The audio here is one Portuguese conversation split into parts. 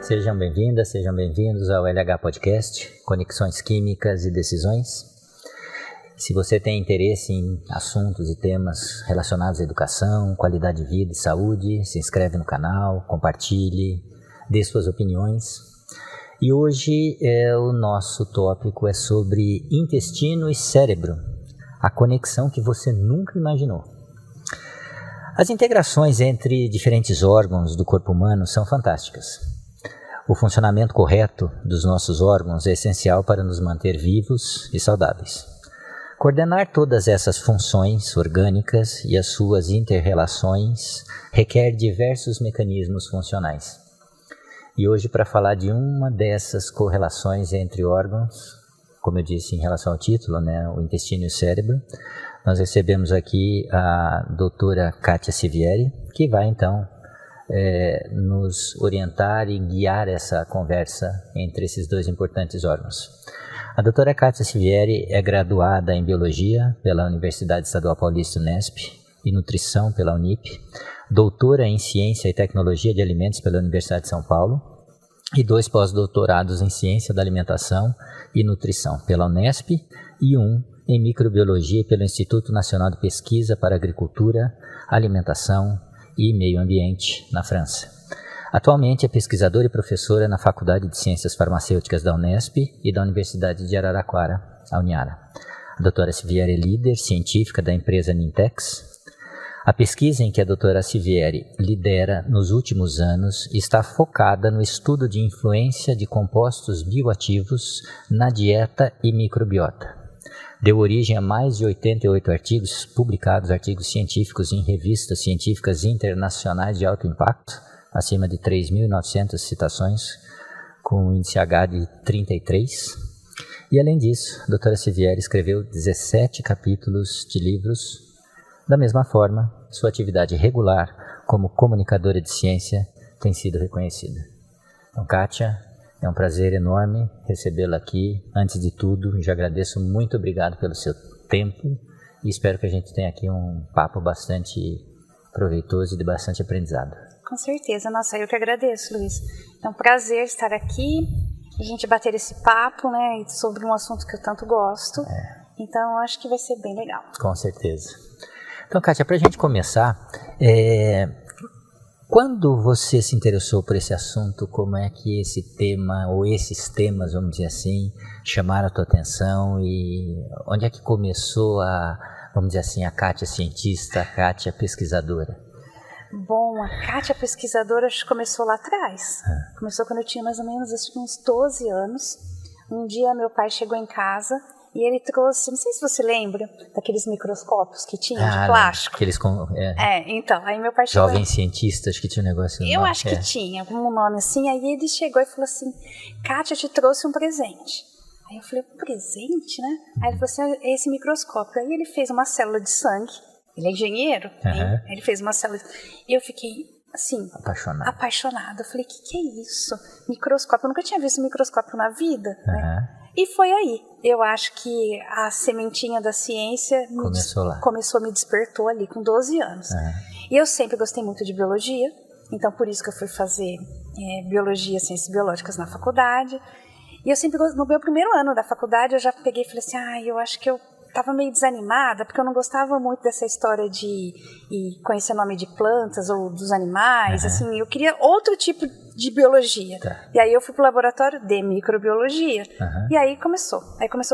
Sejam bem-vindas, sejam bem-vindos ao LH Podcast, Conexões Químicas e Decisões. Se você tem interesse em assuntos e temas relacionados à educação, qualidade de vida e saúde, se inscreve no canal, compartilhe, dê suas opiniões. E hoje o nosso tópico é sobre intestino e cérebro, a conexão que você nunca imaginou. As integrações entre diferentes órgãos do corpo humano são fantásticas. O funcionamento correto dos nossos órgãos é essencial para nos manter vivos e saudáveis. Coordenar todas essas funções orgânicas e as suas inter-relações requer diversos mecanismos funcionais. E hoje, para falar de uma dessas correlações entre órgãos, como eu disse em relação ao título, né, o intestino e o cérebro, nós recebemos aqui a doutora Kátia Sivieri, que vai então nos orientar e guiar essa conversa entre esses dois importantes órgãos. A doutora Kátia Sivieri é graduada em Biologia pela Universidade Estadual Paulista Unesp e Nutrição pela Unip, doutora em Ciência e Tecnologia de Alimentos pela Universidade de São Paulo e 2 pós-doutorados em Ciência da Alimentação e Nutrição pela Unesp e em Microbiologia pelo Instituto Nacional de Pesquisa para Agricultura, Alimentação e Meio Ambiente, na França. Atualmente é pesquisadora e professora na Faculdade de Ciências Farmacêuticas da Unesp e da Universidade de Araraquara, a Uniara. A doutora Sivieri é líder científica da empresa Nintex. A pesquisa em que a doutora Sivieri lidera nos últimos anos está focada no estudo de influência de compostos bioativos na dieta e microbiota. Deu origem a mais de 88 artigos publicados, artigos científicos em revistas científicas internacionais de alto impacto, acima de 3.900 citações, com um índice H de 33. E além disso, a doutora Sivieri escreveu 17 capítulos de livros. Da mesma forma, sua atividade regular como comunicadora de ciência tem sido reconhecida. Então, Kátia, é um prazer enorme recebê-la aqui. Antes de tudo, já agradeço, muito obrigado pelo seu tempo e espero que a gente tenha aqui um papo bastante proveitoso e de bastante aprendizado. Com certeza, nossa, eu que agradeço, Luiz. É um prazer estar aqui, a gente bater esse papo, né, sobre um assunto que eu tanto gosto. Então, eu acho que vai ser bem legal. Com certeza. Então, Kátia, para a gente começar, quando você se interessou por esse assunto, como é que esse tema, ou esses temas, vamos dizer assim, chamaram a tua atenção e onde é que começou vamos dizer assim, a Kátia cientista, a Kátia pesquisadora? Bom, a Kátia pesquisadora acho que começou lá atrás. Começou quando eu tinha mais ou menos uns 12 anos. Um dia meu pai chegou em casa e ele trouxe, não sei se você lembra, daqueles microscópios que tinha de plástico. Aqueles então, aí meu pai chegou... Jovens cientistas que tinha um negócio... Eu acho que tinha algum nome assim, aí ele chegou e falou assim, Kátia, eu te trouxe um presente. Aí eu falei, presente, né? Aí ele falou assim, é esse microscópio. Aí ele fez uma célula de sangue, ele é engenheiro, né? Ele fez uma célula e eu fiquei... assim, apaixonada. Eu falei, que é isso? Microscópio. Eu nunca tinha visto microscópio na vida, né? E foi aí. Eu acho que a sementinha da ciência me despertou ali com 12 anos. E eu sempre gostei muito de biologia, então por isso que eu fui fazer biologia, ciências biológicas na faculdade. E eu sempre, no meu primeiro ano da faculdade, eu já peguei e falei assim, eu acho que eu estava meio desanimada, porque eu não gostava muito dessa história de conhecer o nome de plantas ou dos animais, assim, eu queria outro tipo de biologia. E aí eu fui para o laboratório de microbiologia, e aí começou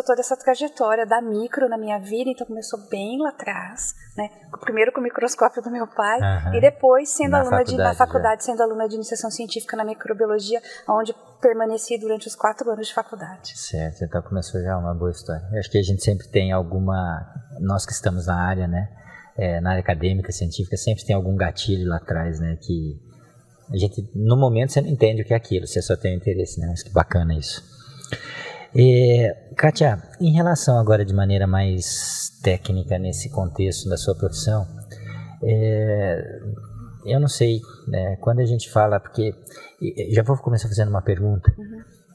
toda essa trajetória da micro na minha vida, então começou bem lá atrás, né? Primeiro com o microscópio do meu pai, e depois sendo na faculdade, sendo aluna de iniciação científica na microbiologia, onde permaneci durante os 4 anos de faculdade. Certo, então começou já uma boa história. Eu acho que a gente sempre tem nós que estamos na área, né, na área acadêmica, científica, sempre tem algum gatilho lá atrás, né, que a gente, no momento você não entende o que é aquilo, você só tem interesse, né, mas que bacana isso. Kátia, em relação agora de maneira mais técnica nesse contexto da sua profissão, eu não sei, né, quando a gente fala, porque já vou começar fazendo uma pergunta,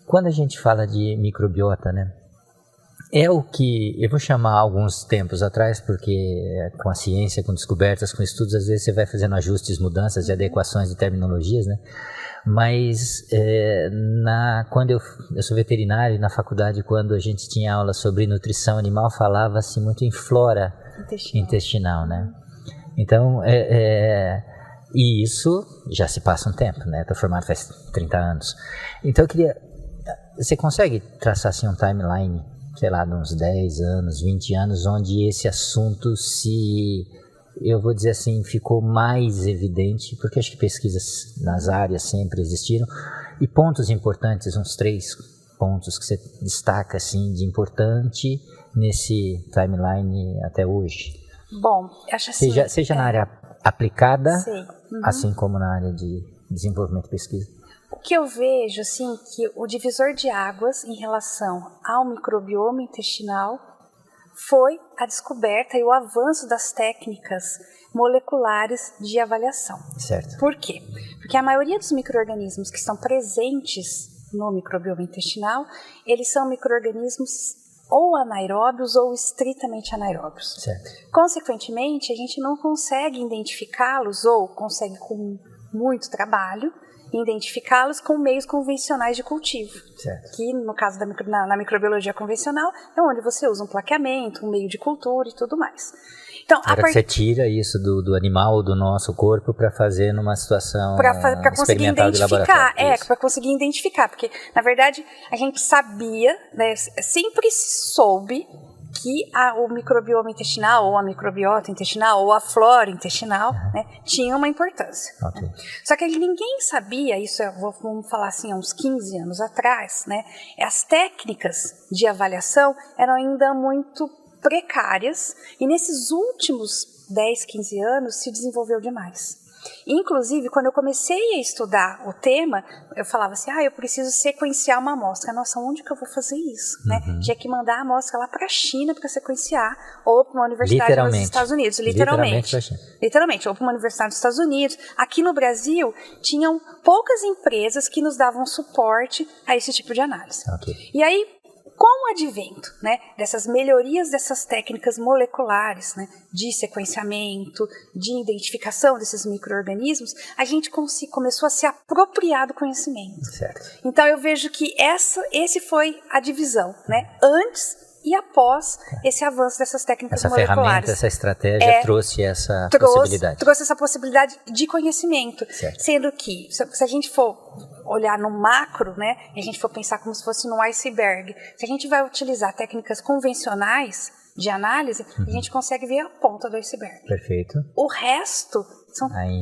quando a gente fala de microbiota, né, É o que eu vou chamar alguns tempos atrás, porque com a ciência, com descobertas, com estudos, às vezes você vai fazendo ajustes, mudanças e adequações de terminologias, né? Mas quando eu sou veterinário, na faculdade, quando a gente tinha aula sobre nutrição animal, falava-se muito em flora intestinal, né? Então, e isso já se passa um tempo, né? Estou formado faz 30 anos. Então, eu queria... Você consegue traçar assim um timeline, sei lá, de uns 10 anos, 20 anos, onde esse assunto eu vou dizer assim, ficou mais evidente, porque acho que pesquisas nas áreas sempre existiram, e pontos importantes, uns 3 pontos que você destaca assim, de importante nesse timeline até hoje? Bom, acho assim... Seja na área aplicada, assim como na área de desenvolvimento e pesquisa. O que eu vejo, assim, que o divisor de águas em relação ao microbioma intestinal foi a descoberta e o avanço das técnicas moleculares de avaliação. Certo. Por quê? Porque a maioria dos micro-organismos que estão presentes no microbioma intestinal, eles são micro-organismos ou anaeróbios ou estritamente anaeróbios. Certo. Consequentemente, a gente não consegue identificá-los ou consegue com muito trabalho identificá-los com meios convencionais de cultivo. Certo. Que no caso na microbiologia convencional é onde você usa um plaqueamento, um meio de cultura e tudo mais. Então, que você tira isso do animal, do nosso corpo, para fazer numa situação experimental de laboratório. Para conseguir identificar, porque na verdade a gente sabia, né, sempre se soube que o microbioma intestinal, ou a microbiota intestinal, ou a flora intestinal, né, tinha uma importância. Okay. Só que ninguém sabia, isso vamos falar assim, há uns 15 anos atrás, né, as técnicas de avaliação eram ainda muito precárias, e nesses últimos 10, 15 anos se desenvolveu demais. Inclusive, quando eu comecei a estudar o tema, eu falava assim, eu preciso sequenciar uma amostra. Nossa, onde que eu vou fazer isso? Né? Tinha que mandar a amostra lá para a China para sequenciar, ou para uma universidade nos Estados Unidos. Literalmente, ou para uma universidade dos Estados Unidos. Aqui no Brasil, tinham poucas empresas que nos davam suporte a esse tipo de análise. Okay. E aí, com o advento, né, dessas melhorias dessas técnicas moleculares, né, de sequenciamento, de identificação desses micro-organismos, a gente começou a se apropriar do conhecimento. Certo. Então eu vejo que esse foi a divisão, né, antes e após esse avanço dessas técnicas moleculares. Essa ferramenta, essa estratégia trouxe essa possibilidade. Trouxe essa possibilidade de conhecimento. Certo. Sendo que, se a gente for olhar no macro, né, e a gente for pensar como se fosse num iceberg, se a gente vai utilizar técnicas convencionais de análise, a gente consegue ver a ponta do iceberg. Perfeito. O resto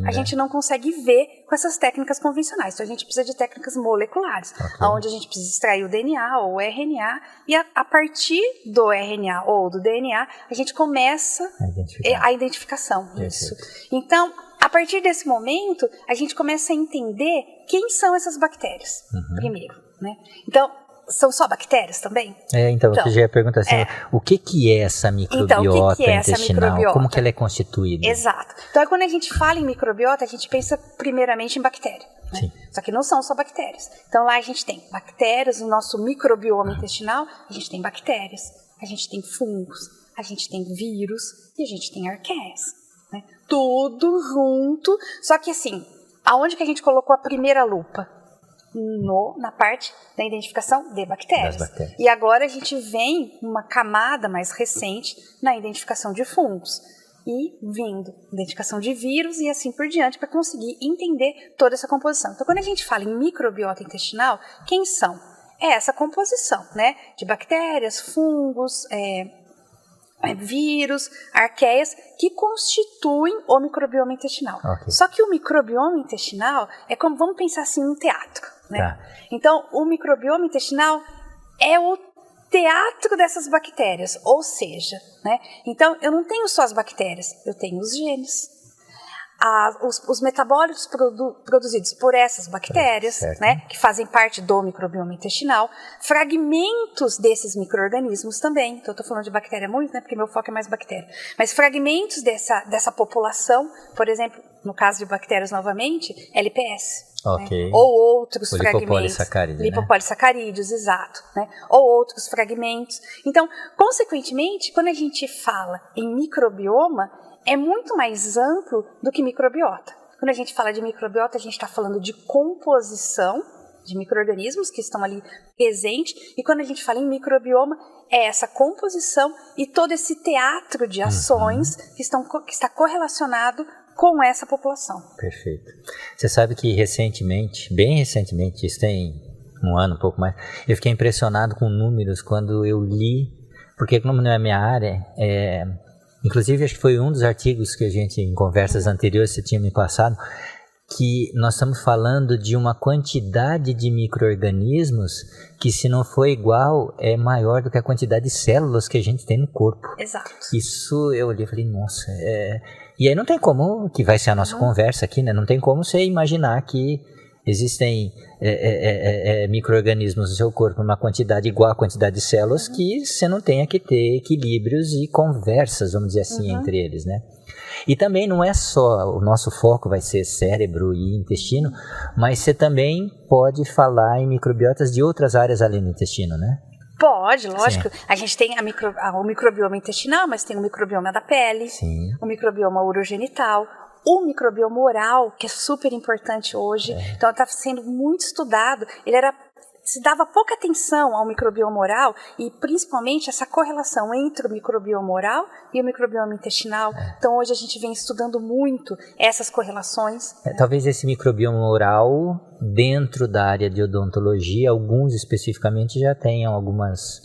a gente não consegue ver com essas técnicas convencionais. Então a gente precisa de técnicas moleculares, onde a gente precisa extrair o DNA ou o RNA, e a partir do RNA ou do DNA, a gente começa a identificação. Isso. Então, a partir desse momento, a gente começa a entender quem são essas bactérias, primeiro, né? Então, são só bactérias também? Então você já ia perguntar assim, o que é essa microbiota intestinal? Como que ela é constituída? Exato. Então, quando a gente fala em microbiota, a gente pensa primeiramente em bactéria. Né? Sim. Só que não são só bactérias. Então, lá a gente tem bactérias, no nosso microbioma intestinal, a gente tem bactérias, a gente tem fungos, a gente tem vírus e a gente tem arqueias. Né? Tudo junto. Só que assim, aonde que a gente colocou a primeira lupa? Na parte da identificação de bactérias. E agora a gente vem uma camada mais recente na identificação de fungos e identificação de vírus e assim por diante, para conseguir entender toda essa composição. Então, quando a gente fala em microbiota intestinal, quem são? É essa composição, né, de bactérias, fungos, vírus, arqueias, que constituem o microbioma intestinal. Okay. Só que o microbioma intestinal é como, vamos pensar assim, um teatro. Né? Tá. Então, o microbioma intestinal é o teatro dessas bactérias, ou seja, né? Então, eu não tenho só as bactérias, eu tenho os genes. os metabólitos produzidos por essas bactérias, né, que fazem parte do microbioma intestinal, fragmentos desses micro-organismos também. Então, eu estou falando de bactéria muito, né, porque meu foco é mais bactéria. Mas fragmentos dessa população, por exemplo, no caso de bactérias novamente, LPS. Okay. Né? Ou outros lipopolissacarídeos, lipopolissacarídeos, né? Exato, né? Ou outros fragmentos. Então, consequentemente, quando a gente fala em microbioma, é muito mais amplo do que microbiota. Quando a gente fala de microbiota, a gente está falando de composição de micro-organismos que estão ali presentes, e quando a gente fala em microbioma, é essa composição e todo esse teatro de ações que está correlacionado com essa população. Perfeito. Você sabe que recentemente, bem recentemente, isso tem um ano, um pouco mais, eu fiquei impressionado com números quando eu li, porque como não é a minha área, inclusive acho que foi um dos artigos que a gente, em conversas anteriores, você tinha me passado, que nós estamos falando de uma quantidade de micro-organismos que, se não for igual, é maior do que a quantidade de células que a gente tem no corpo. Exato. Isso eu olhei e falei, nossa, E aí não tem como, que vai ser a nossa conversa aqui, né? Não tem como você imaginar que existem micro-organismos no seu corpo numa quantidade igual à quantidade de células que você não tenha que ter equilíbrios e conversas, vamos dizer assim, entre eles, né? E também não é só, o nosso foco vai ser cérebro e intestino, mas você também pode falar em microbiotas de outras áreas além do intestino, né? Pode, lógico. Sim. A gente tem o microbioma intestinal, mas tem o microbioma da pele, Sim. O microbioma urogenital, o microbioma oral, que é super importante hoje. Então, está sendo muito estudado. Se dava pouca atenção ao microbioma oral e principalmente essa correlação entre o microbioma oral e o microbioma intestinal. Então, hoje a gente vem estudando muito essas correlações. Talvez esse microbioma oral, dentro da área de odontologia, alguns especificamente já tenham algumas...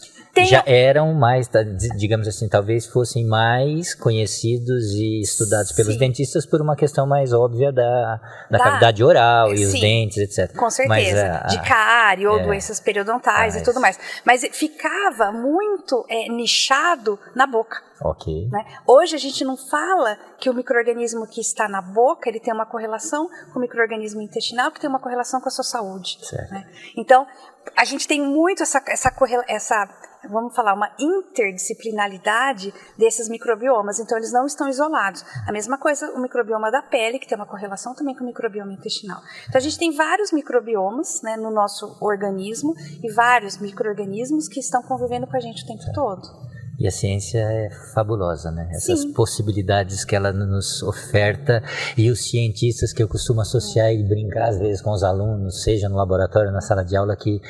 Já eram mais, digamos assim, talvez fossem mais conhecidos e estudados pelos dentistas por uma questão mais óbvia da cavidade oral e os dentes, etc. Com certeza, de cárie ou doenças periodontais e tudo mais. Mas ficava muito nichado na boca. Ok. Né? Hoje a gente não fala que o micro-organismo que está na boca, ele tem uma correlação com o micro-organismo intestinal, que tem uma correlação com a sua saúde. Certo. Né? Então, a gente tem muito essa vamos falar, uma interdisciplinaridade desses microbiomas, então eles não estão isolados. A mesma coisa o microbioma da pele, que tem uma correlação também com o microbioma intestinal. Então a gente tem vários microbiomas, né, no nosso organismo e vários micro-organismos que estão convivendo com a gente o tempo todo. E a ciência é fabulosa, né? Essas possibilidades que ela nos oferta, e os cientistas que eu costumo associar e brincar às vezes com os alunos, seja no laboratório, na sala de aula, que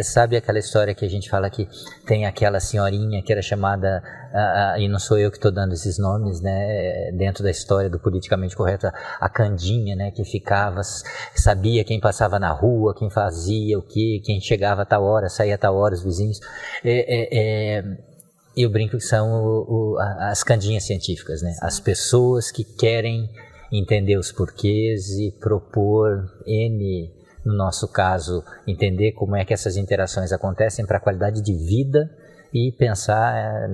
sabe aquela história que a gente fala que tem aquela senhorinha que era chamada, e não sou eu que estou dando esses nomes, né? Dentro da história do politicamente correto, a Candinha, né? Que ficava, sabia quem passava na rua, quem fazia o quê, quem chegava a tal hora, saía a tal hora, os vizinhos. Eu brinco que são as candinhas científicas, né? As pessoas que querem entender os porquês e propor no nosso caso, entender como é que essas interações acontecem para a qualidade de vida e pensar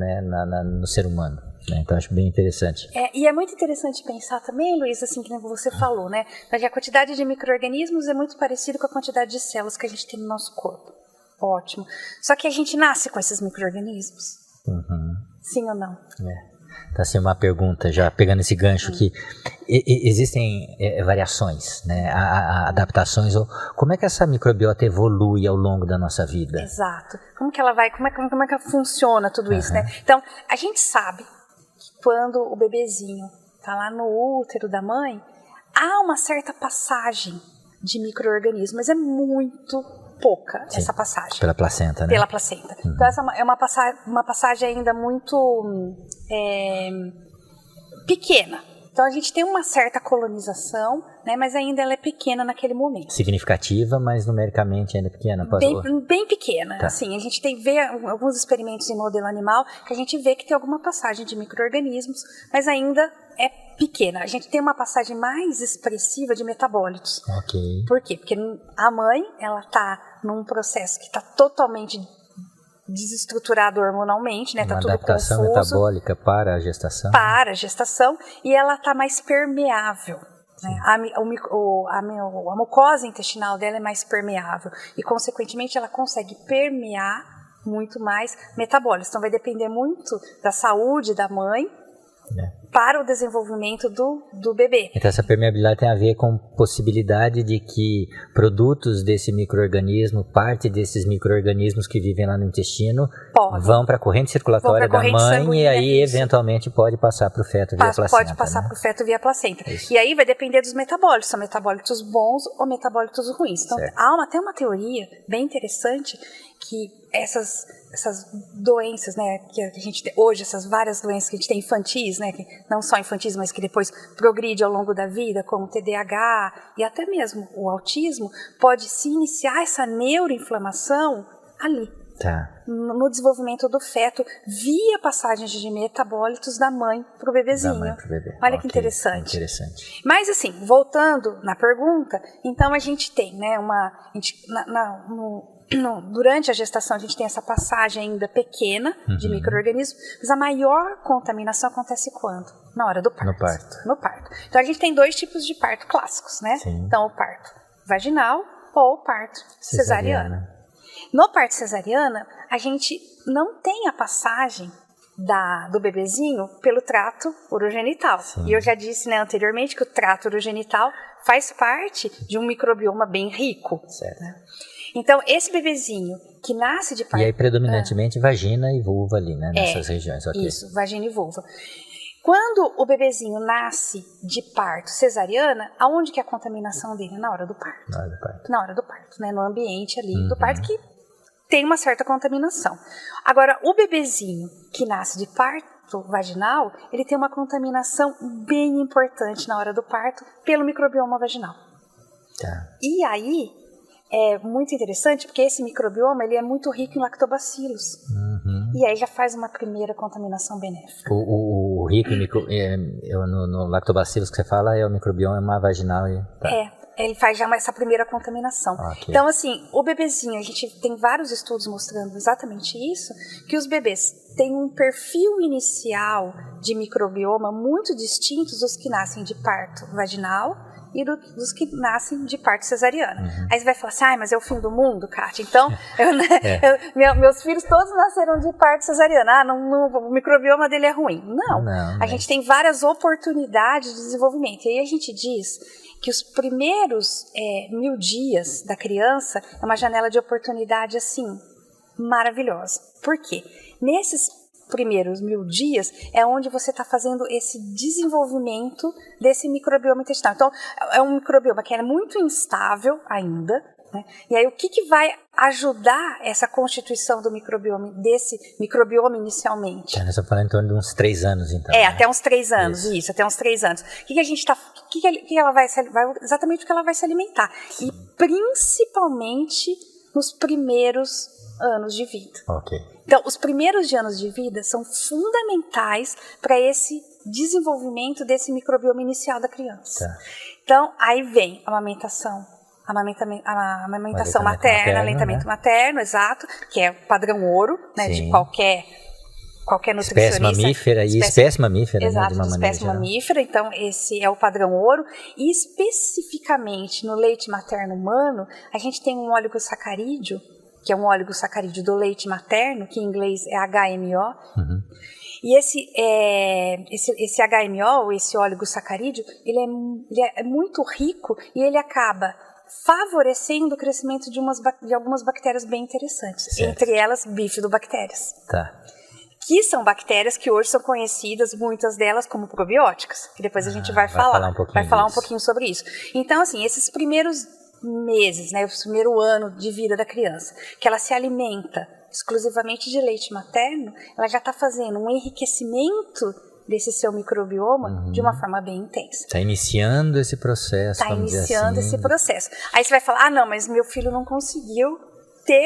no ser humano. Né? Então, acho bem interessante. E é muito interessante pensar também, Luiz, assim, que você falou, né? A quantidade de micro-organismos é muito parecida com a quantidade de células que a gente tem no nosso corpo. Ótimo. Só que a gente nasce com esses micro-organismos. Sim ou não? Tá assim uma pergunta, já pegando esse gancho que existem variações, né? Adaptações, ou como é que essa microbiota evolui ao longo da nossa vida? Exato. Como que ela vai, como é que funciona tudo isso, né? Então, a gente sabe que quando o bebezinho tá lá no útero da mãe, há uma certa passagem de micro-organismos, mas é muito pouca essa passagem. Pela placenta, né? Pela placenta. Então, essa é uma passagem ainda muito pequena. Então, a gente tem uma certa colonização, né, mas ainda ela é pequena naquele momento. Significativa, mas numericamente ainda pequena? Bem pequena. Tá. Assim, a gente vê alguns experimentos em modelo animal que a gente vê que tem alguma passagem de micro-organismos, mas ainda é pequena. A gente tem uma passagem mais expressiva de metabólitos. Ok. Por quê? Porque a mãe, ela está num processo que está totalmente desestruturada hormonalmente, né? Tá Uma tudo adaptação confuso. metabólica para a gestação. Para a gestação, e ela está mais permeável. Né? A mucosa intestinal dela é mais permeável e, consequentemente, ela consegue permear muito mais metabólitos. Então, vai depender muito da saúde da mãe para o desenvolvimento do bebê. Então, essa permeabilidade tem a ver com possibilidade de que produtos desse micro-organismo, parte desses micro-organismos que vivem lá no intestino, vão para a corrente circulatória da mãe e aí, eventualmente, pode passar para o feto via placenta. Pode passar para o feto via placenta. Isso. E aí vai depender dos metabólitos, são metabólitos bons ou metabólitos ruins. Então, há até uma teoria bem interessante que essas doenças, né, que a gente tem hoje, essas várias doenças que a gente tem infantis, né, que não só infantis, mas que depois progride ao longo da vida, como o TDAH e até mesmo o autismo, pode se iniciar essa neuroinflamação ali. No desenvolvimento do feto, via passagem de metabólitos da mãe para o bebezinho. Olha que interessante. Mas assim, voltando na pergunta, então a gente tem, né, durante a gestação a gente tem essa passagem ainda pequena de micro-organismos, mas a maior contaminação acontece quando? Na hora do parto. No parto. Então a gente tem 2 tipos de parto clássicos, né? Sim. Então o parto vaginal ou o parto cesariano. No parto cesariana, a gente não tem a passagem do bebezinho pelo trato urogenital. Sim. E eu já disse, né, anteriormente que o trato urogenital faz parte de um microbioma bem rico. Certo. Né? Então, esse bebezinho que nasce de parto... E aí, predominantemente, vagina e vulva ali, né? Nessas regiões. Isso, vagina e vulva. Quando o bebezinho nasce de parto cesariana, aonde que é a contaminação dele? Na hora do parto. Na hora do parto, né? No ambiente ali do parto, que tem uma certa contaminação. Agora, o bebezinho que nasce de parto vaginal, ele tem uma contaminação bem importante na hora do parto pelo microbioma vaginal. E aí, é muito interessante porque esse microbioma ele é muito rico em lactobacilos. E aí já faz uma primeira contaminação benéfica. O rico no lactobacilos que você fala é o microbioma vaginal. Ele faz já essa primeira contaminação. Então, assim, o bebezinho, a gente tem vários estudos mostrando exatamente isso, que os bebês têm um perfil inicial de microbioma muito distintos dos que nascem de parto vaginal e dos que nascem de parto cesariana. Aí você vai falar assim, mas é o fim do mundo, Kátia. Então, meus filhos todos nasceram de parto cesariana. O microbioma dele é ruim. Não. A gente tem várias oportunidades de desenvolvimento. E aí a gente diz que os primeiros 1000 dias da criança é uma janela de oportunidade, assim, maravilhosa. Por quê? Nesses primeiros 1000 dias é onde você está fazendo esse desenvolvimento desse microbioma intestinal. Então, é um microbioma que é muito instável ainda, né? E aí, o que vai ajudar essa constituição do microbioma, desse microbioma inicialmente? Nós estamos falando em torno de uns 3 anos, então. Até uns 3 anos, isso, até uns 3 anos. O que a gente está... ela vai exatamente o que ela vai se alimentar. Sim. E principalmente nos primeiros anos de vida. Então, os primeiros anos de vida são fundamentais para esse desenvolvimento desse microbioma inicial da criança. Então, aí vem a amamentação materna, aleitamento materno, exato, que é o padrão ouro, né, de qualquer nutricionista. Espécie mamífera e espécie mamífera, exato, né, de uma maneira espécie mamífera, então esse é o padrão ouro. E especificamente no leite materno humano, a gente tem um oligosacarídeo, que é um oligosacarídeo do leite materno, que em inglês é HMO. E esse HMO, esse oligosacarídeo, ele é muito rico e ele acaba favorecendo o crescimento de algumas bactérias bem interessantes, entre elas bifidobactérias. Que são bactérias que hoje são conhecidas, muitas delas, como probióticas, que depois a gente vai falar um pouquinho sobre isso. Então, assim, esses primeiros meses, né, o primeiro ano de vida da criança, que ela se alimenta exclusivamente de leite materno, ela já está fazendo um enriquecimento desse seu microbioma de uma forma bem intensa. Está iniciando esse processo. Está iniciando esse processo. Aí você vai falar, não, mas meu filho não conseguiu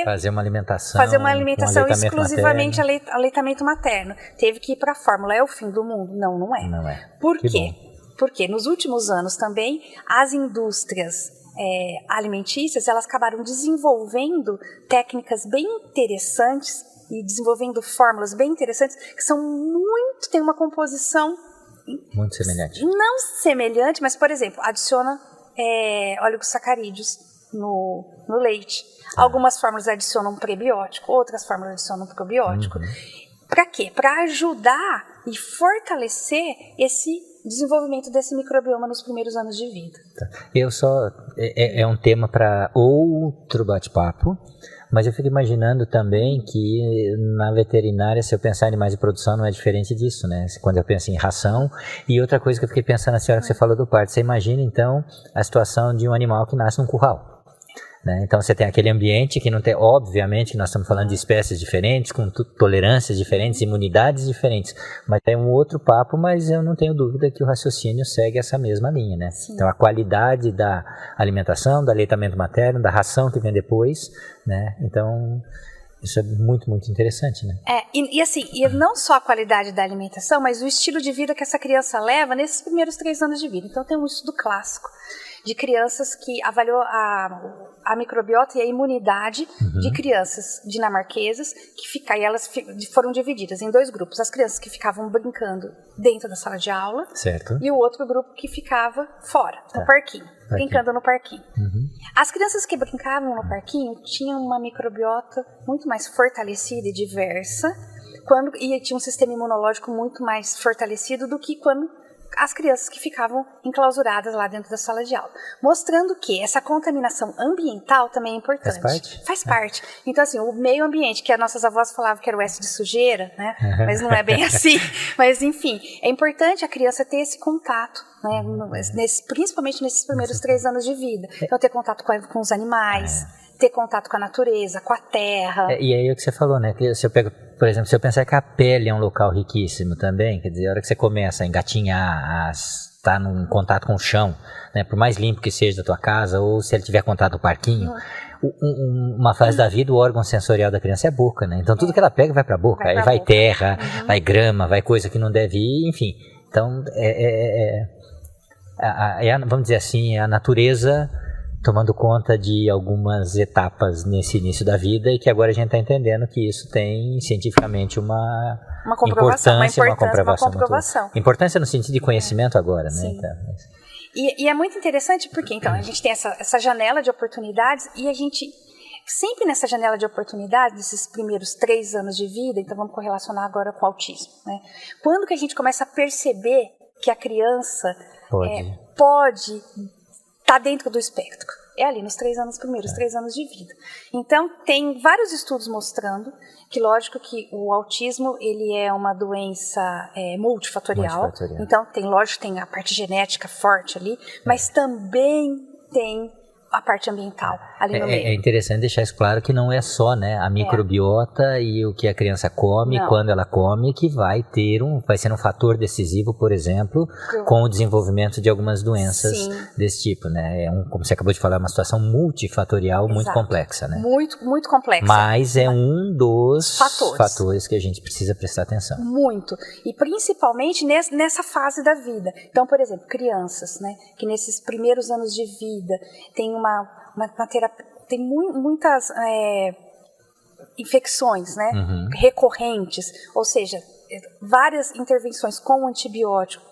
fazer uma alimentação exclusivamente aleitamento materno. Teve que ir para a fórmula. É o fim do mundo? Não é. Não é. Por quê? Porque nos últimos anos também as indústrias alimentícias, elas acabaram desenvolvendo técnicas bem interessantes e desenvolvendo fórmulas bem interessantes que tem uma composição muito semelhante. Não semelhante, mas, por exemplo, adiciona oligosacarídeos no leite. Algumas fórmulas adicionam prebiótico, outras fórmulas adicionam probiótico. Para quê? Para ajudar e fortalecer esse desenvolvimento desse microbioma nos primeiros anos de vida. É um tema para outro bate-papo, mas eu fico imaginando também que na veterinária, se eu pensar em animais de produção, não é diferente disso, né? Quando eu penso em ração. E outra coisa que eu fiquei pensando, a senhora, que você falou do parto, você imagina então a situação de um animal que nasce num curral. Né? Então você tem aquele ambiente que não tem, obviamente que nós estamos falando de espécies diferentes, com tolerâncias diferentes, imunidades diferentes, mas é um outro papo, mas eu não tenho dúvida que o raciocínio segue essa mesma linha, né? Então a qualidade da alimentação, do aleitamento materno, da ração que vem depois, né? Então isso é muito, muito interessante, né? E não só a qualidade da alimentação, mas o estilo de vida que essa criança leva nesses primeiros 3 anos de vida. Então tem um estudo clássico de crianças que avaliou a microbiota e a imunidade de crianças dinamarquesas e elas foram divididas em 2 grupos. As crianças que ficavam brincando dentro da sala de aula, certo, e o outro grupo que ficava fora, no parquinho, brincando no parquinho. As crianças que brincavam no parquinho tinham uma microbiota muito mais fortalecida e diversa, e tinha um sistema imunológico muito mais fortalecido do que quando as crianças que ficavam enclausuradas lá dentro da sala de aula. Mostrando que essa contaminação ambiental também é importante. Faz parte? Faz parte. Então, assim, o meio ambiente, que as nossas avós falavam que era o S de sujeira, né? Mas não é bem assim. Mas, enfim, é importante a criança ter esse contato, né? Principalmente nesses primeiros 3 anos de vida. Então, ter contato com os animais, ter contato com a natureza, com a terra. E aí é o que você falou, né? Que se eu pego, por exemplo, se eu pensar que a pele é um local riquíssimo também, quer dizer, a hora que você começa a engatinhar, a estar num contato com o chão, né? Por mais limpo que seja da tua casa, ou se ele tiver contato no parquinho, uma fase da vida, o órgão sensorial da criança é a boca, né? Então tudo que ela pega vai pra boca, aí vai terra, vai grama, vai coisa que não deve ir, enfim. Então, vamos dizer assim, a natureza tomando conta de algumas etapas nesse início da vida e que agora a gente está entendendo que isso tem cientificamente uma importância. Importância no sentido de conhecimento agora, né? Então, e é muito interessante porque, então, a gente tem essa janela de oportunidades e a gente, sempre nessa janela de oportunidades, desses primeiros 3 anos de vida, então vamos correlacionar agora com o autismo, né? Quando que a gente começa a perceber que a criança pode está dentro do espectro. É ali nos 3 primeiros 3 anos de vida. Então, tem vários estudos mostrando que, lógico, que o autismo ele é uma doença multifatorial. Então, tem a parte genética forte ali, mas também tem a parte ambiental ali no meio. É interessante deixar isso claro que não é só, né, a microbiota e o que a criança come, quando ela come, que vai ser um fator decisivo, por exemplo, com o desenvolvimento de algumas doenças desse tipo, né? Como você acabou de falar, é uma situação multifatorial muito complexa, né? Muito, muito complexa. Mas é um dos fatores que a gente precisa prestar atenção. Muito. E principalmente nessa fase da vida. Então, por exemplo, crianças, né, que nesses primeiros anos de vida tem uma terapia, tem muitas infecções, né, recorrentes, ou seja, várias intervenções com antibiótico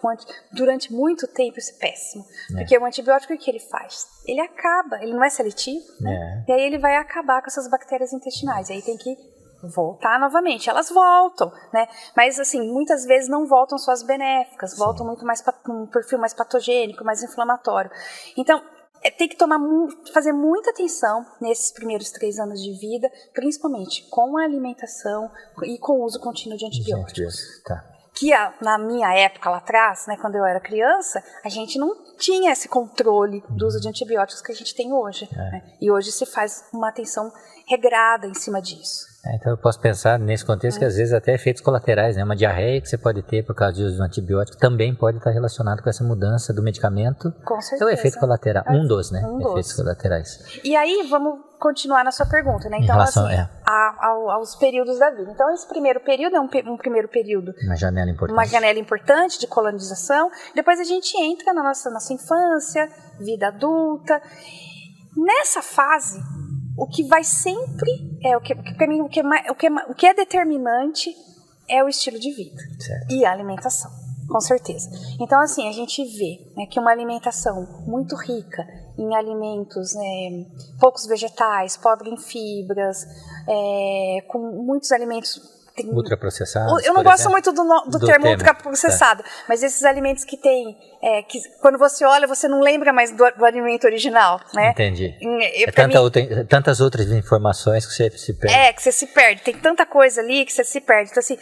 durante muito tempo. Isso é péssimo, porque o antibiótico, o que ele faz? Ele não é seletivo, né? E aí ele vai acabar com essas bactérias intestinais, e aí tem que voltar novamente. Elas voltam, né? Mas assim, muitas vezes não voltam só as benéficas, voltam muito mais um perfil mais patogênico, mais inflamatório. Então, tem que fazer muita atenção nesses primeiros 3 anos de vida, principalmente com a alimentação e com o uso contínuo de antibióticos. Que na minha época lá atrás, né, quando eu era criança, a gente não tinha esse controle do uso de antibióticos que a gente tem hoje. Né? E hoje se faz uma atenção regrada em cima disso. Então eu posso pensar nesse contexto que às vezes até efeitos colaterais, né? Uma diarreia que você pode ter por causa do uso do antibiótico também pode estar relacionado com essa mudança do medicamento. Com certeza. É o efeito colateral, efeitos colaterais. E aí vamos continuar na sua pergunta, né? Então, em relação, aos períodos da vida. Então, esse primeiro período é um primeiro período. Uma janela importante de colonização. Depois a gente entra na nossa infância, vida adulta. Nessa fase, o que vai sempre, para mim, o que é determinante é o estilo de vida. Certo. E a alimentação, com certeza. Então, assim, a gente vê, né, que uma alimentação muito rica em alimentos, poucos vegetais, pobre em fibras, com muitos alimentos... Ultraprocessados. Eu não gosto muito do termo ultraprocessado, mas esses alimentos que tem, que quando você olha, você não lembra mais do alimento original, né? Entendi. Tantas outras informações que você se perde. Que você se perde. Tem tanta coisa ali que você se perde. Então, assim,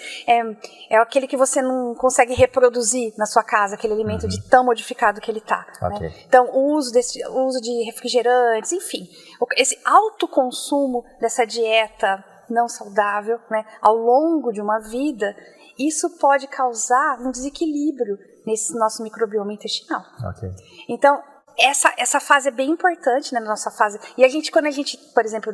é aquele que você não consegue reproduzir na sua casa, aquele alimento de tão modificado que ele está. Okay. Né? Então, o uso de refrigerantes, enfim, esse alto consumo dessa dieta não saudável, né, ao longo de uma vida, isso pode causar um desequilíbrio nesse nosso microbioma intestinal. Okay. Então, essa fase é bem importante, né, na nossa fase. E a gente, quando a gente, por exemplo,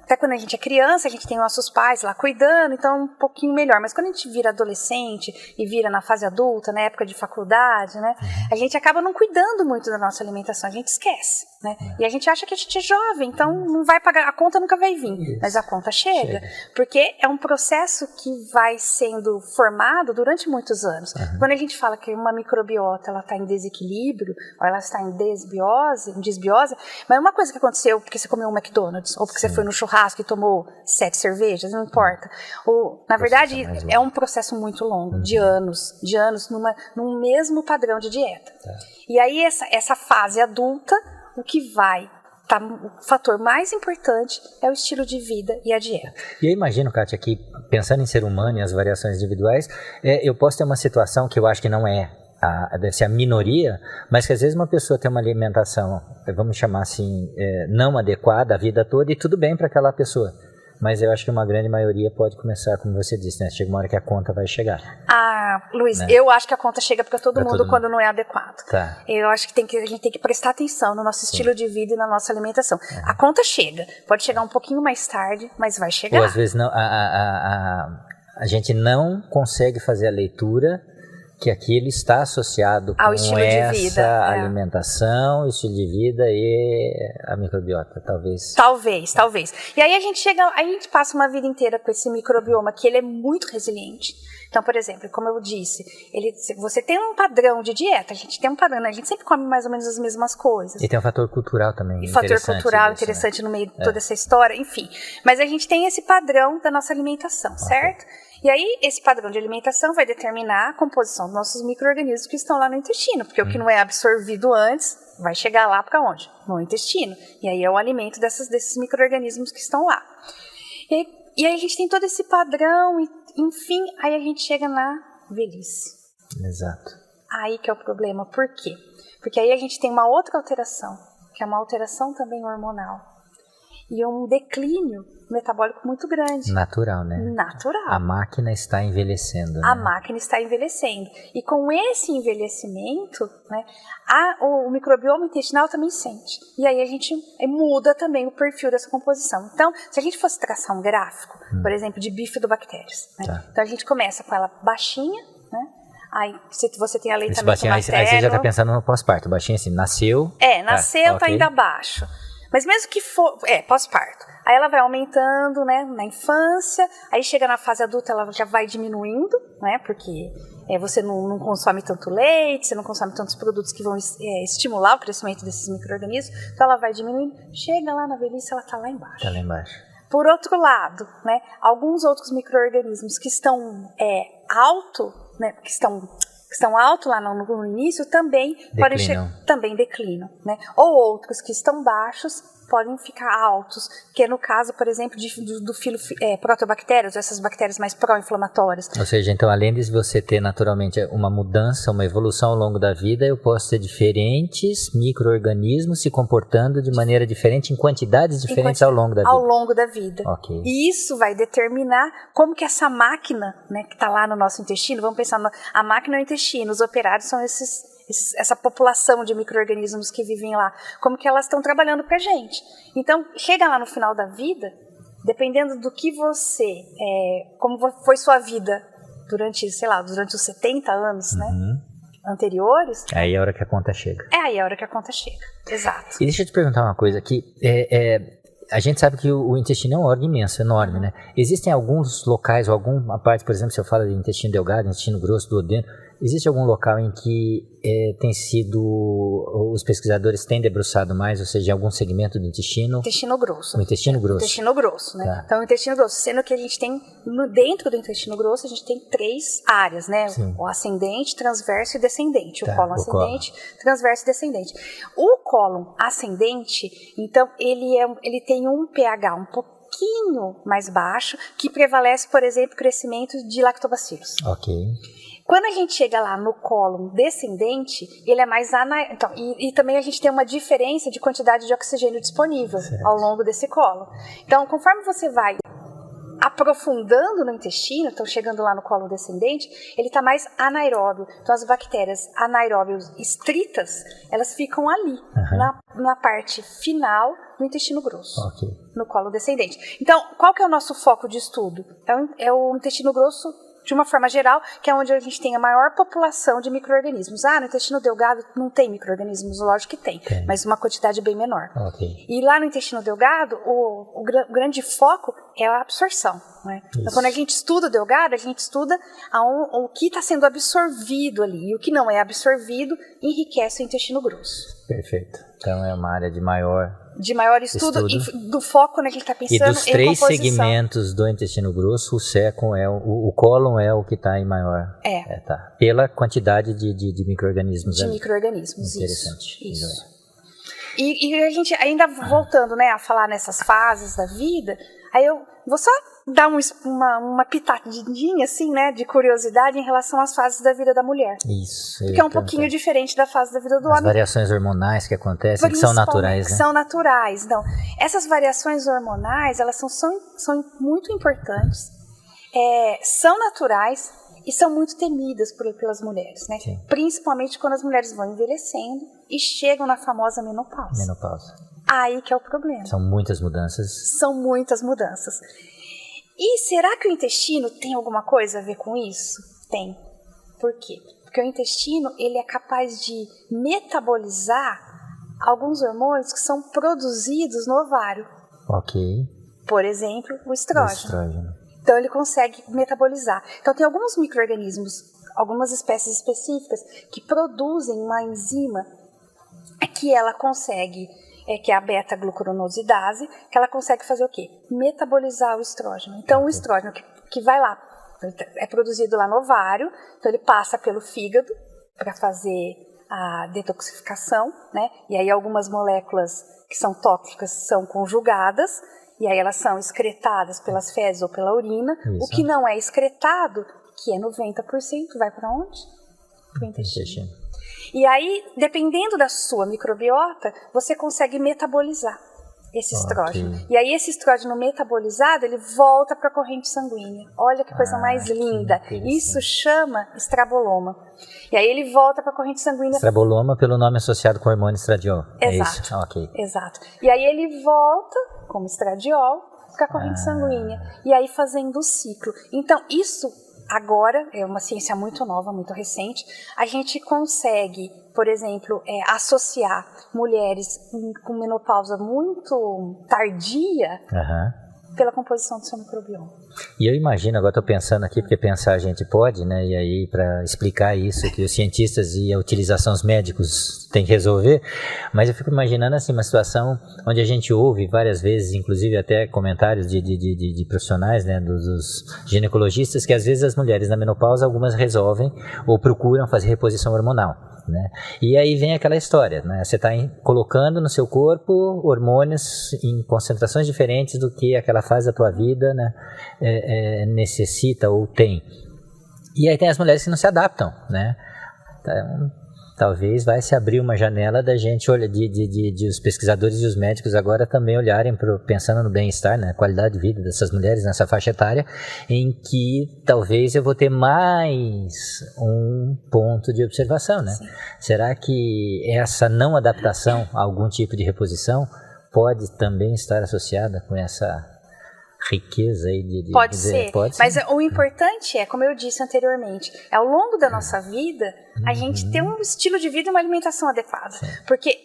até quando a gente é criança, a gente tem nossos pais lá cuidando, então é um pouquinho melhor. Mas quando a gente vira adolescente e vira na fase adulta, na época de faculdade, né, a gente acaba não cuidando muito da nossa alimentação, a gente esquece, né? E a gente acha que a gente é jovem, então não vai pagar, a conta nunca vai vir, mas a conta chega. Porque é um processo que vai sendo formado durante muitos anos. Quando a gente fala que uma microbiota está em desequilíbrio, ou ela está em desbiose, mas uma coisa que aconteceu porque você comeu um McDonald's, ou porque você foi no churrasco e tomou 7 cervejas, não importa. Na verdade, é um processo muito longo, de anos num mesmo padrão de dieta. E aí, essa fase adulta, o que vai... o fator mais importante é o estilo de vida e a dieta. E eu imagino, Kátia, que pensando em ser humano e as variações individuais, eu posso ter uma situação que eu acho que não deve ser a minoria, mas que às vezes uma pessoa tem uma alimentação, vamos chamar assim, não adequada a vida toda, e tudo bem para aquela pessoa. Mas eu acho que uma grande maioria pode começar, como você disse, né? Chega uma hora que a conta vai chegar. Luiz, né? Eu acho que a conta chega para todo mundo quando não é adequado. Tá. Eu acho que a gente tem que prestar atenção no nosso estilo de vida e na nossa alimentação. A conta chega. Pode chegar um pouquinho mais tarde, mas vai chegar. Ou às vezes não, a gente não consegue fazer a leitura que aquilo está associado com essa alimentação, estilo de vida e a microbiota, talvez. Talvez. E aí a gente passa uma vida inteira com esse microbioma que ele é muito resiliente. Então, por exemplo, como eu disse, você tem um padrão de dieta, a gente tem um padrão, né? A gente sempre come mais ou menos as mesmas coisas. E tem um fator cultural também. E fator cultural interessante, né? No meio de toda essa história, enfim. Mas a gente tem esse padrão da nossa alimentação, certo? E aí, esse padrão de alimentação vai determinar a composição dos nossos micro-organismos que estão lá no intestino, porque o que não é absorvido antes vai chegar lá para onde? No intestino. E aí é o alimento desses micro-organismos que estão lá. E aí a gente tem todo esse padrão, e, enfim, aí a gente chega na velhice. Exato. Aí que é o problema. Por quê? Porque aí a gente tem uma outra alteração, que é uma alteração também hormonal. E um declínio metabólico muito grande. Natural, né? Natural. A máquina está envelhecendo. Né? A máquina está envelhecendo. E com esse envelhecimento, né, o microbioma intestinal também sente. E aí a gente muda também o perfil dessa composição. Então, se a gente fosse traçar um gráfico, por exemplo, de bifidobactérias, né? Tá. Então a gente começa com ela baixinha, né? Aí você tem aleitamento materno. Aí você já está pensando no pós-parto. Baixinho assim, nasceu. Nasceu, tá ainda baixo. Mas mesmo que for... pós-parto. Aí ela vai aumentando, né, na infância. Aí chega na fase adulta, ela já vai diminuindo, né? Porque você não consome tanto leite, você não consome tantos produtos que vão estimular o crescimento desses micro-organismos. Então ela vai diminuindo. Chega lá na velhice, ela tá lá embaixo. Tá lá embaixo. Por outro lado, né, alguns outros micro-organismos que estão alto, né, que estão alto lá no início também também declinam, né? Ou outros que estão baixos podem ficar altos, que é no caso, por exemplo, do filo proteobactérias, essas bactérias mais pró-inflamatórias. Ou seja, então, além de você ter naturalmente uma mudança, uma evolução ao longo da vida, eu posso ter diferentes micro-organismos se comportando de maneira diferente, em quantidades diferentes ao longo da vida. Ao longo da vida. Okay. E isso vai determinar como que essa máquina, né, que está lá no nosso intestino, vamos pensar, a máquina no intestino, os operários são essa população de micro-organismos que vivem lá, como que elas estão trabalhando para a gente. Então, chega lá no final da vida, dependendo do que como foi sua vida durante os 70 anos, né, anteriores. Aí é a hora que a conta chega. Aí é a hora que a conta chega, exato. E deixa eu te perguntar uma coisa aqui, a gente sabe que o intestino é um órgão imenso, enorme, né? Existem alguns locais, ou alguma parte, por exemplo, se eu falo de intestino delgado, intestino grosso, duodeno, existe algum local em que tem sido, os pesquisadores têm debruçado mais, ou seja, algum segmento do intestino? Intestino grosso. O intestino grosso. Intestino grosso, né? Tá. Então, o intestino grosso, sendo que a gente tem, dentro do intestino grosso, a gente tem 3 áreas, né? Sim. O ascendente, transverso e descendente. Tá, O cólon ascendente, transverso e descendente. O cólon ascendente, então, ele tem um pH um pouquinho mais baixo, que prevalece, por exemplo, o crescimento de lactobacilos. Ok. Quando a gente chega lá no cólon descendente, ele é mais anaeróbio. Então, e também a gente tem uma diferença de quantidade de oxigênio disponível ao longo desse cólon. Então, conforme você vai aprofundando no intestino, então chegando lá no cólon descendente, ele está mais anaeróbio. Então, as bactérias anaeróbias estritas, elas ficam ali, na parte final do intestino grosso, no cólon descendente. Então, qual que é o nosso foco de estudo? É o intestino grosso, de uma forma geral, que é onde a gente tem a maior população de micro-organismos. No intestino delgado não tem micro-organismos, lógico que tem, mas uma quantidade bem menor. E lá no intestino delgado, o grande foco é a absorção, né? Então, quando a gente estuda o delgado, a gente estuda o que está sendo absorvido ali, e o que não é absorvido enriquece o intestino grosso. Perfeito. Então, é uma área de maior estudo. E do foco, né, que ele está pensando em composição. E dos 3 segmentos do intestino grosso, o cécon o cólon é o que está em maior. Tá. Pela quantidade de micro-organismos. De micro-organismos, interessante. Isso. E a gente, ainda voltando, né, a falar nessas fases da vida, aí eu vou só dar uma pitadinha, assim, né, de curiosidade em relação às fases da vida da mulher. Isso. Porque é um pouquinho diferente da fase da vida do homem. As variações hormonais que acontecem, que são naturais, né? São naturais. Então, essas variações hormonais, elas são muito importantes, são naturais e são muito temidas pelas mulheres, né? Sim. Principalmente quando as mulheres vão envelhecendo e chegam na famosa menopausa. Aí que é o problema. São muitas mudanças. São muitas mudanças. E será que o intestino tem alguma coisa a ver com isso? Tem. Por quê? Porque o intestino, ele é capaz de metabolizar alguns hormônios que são produzidos no ovário. Por exemplo, o estrógeno. Então, ele consegue metabolizar. Então, tem alguns micro-organismos, algumas espécies específicas, que produzem uma enzima que ela consegue, que é a beta-glucuronosidase, que ela consegue fazer o quê? Metabolizar o estrógeno. Então, o estrógeno que vai lá, é produzido lá no ovário, então ele passa pelo fígado para fazer a detoxificação, né? E aí algumas moléculas que são tóxicas são conjugadas, e aí elas são excretadas pelas fezes ou pela urina. Isso. O que não é excretado, que é 90%, vai para onde? Para o intestino. E aí, dependendo da sua microbiota, você consegue metabolizar esse estrógeno. E aí esse estrógeno metabolizado, ele volta para a corrente sanguínea. Olha que coisa mais linda. Isso chama estraboloma. E aí ele volta para a corrente sanguínea. Estraboloma pelo nome associado com o hormônio estradiol. Exato. É isso? Exato. E aí ele volta como estradiol para a corrente sanguínea. E aí fazendo o ciclo. Então isso agora é uma ciência muito nova, muito recente. A gente consegue, por exemplo, associar mulheres com menopausa muito tardia pela composição do seu microbioma. E eu imagino, agora estou pensando aqui, porque pensar a gente pode, né? E aí, para explicar isso, que os cientistas e a utilização dos médicos têm que resolver, mas eu fico imaginando assim, uma situação onde a gente ouve várias vezes, inclusive até comentários de profissionais, né? Dos ginecologistas, que às vezes as mulheres na menopausa, algumas resolvem ou procuram fazer reposição hormonal. Né? E aí vem aquela história, né? Você está colocando no seu corpo hormônios em concentrações diferentes do que aquela fase da tua vida, né? Necessita ou tem. E aí tem as mulheres que não se adaptam, né? Então, talvez vai se abrir uma janela da gente, de os pesquisadores e os médicos agora também olharem, pensando no bem-estar, na qualidade de vida dessas mulheres nessa faixa etária, em que talvez eu vou ter mais um ponto de observação, né? Sim. Será que essa não adaptação a algum tipo de reposição pode também estar associada com essa riqueza aí de pode ser, mas o importante é, como eu disse anteriormente, ao longo da nossa vida, a gente ter um estilo de vida e uma alimentação adequada, porque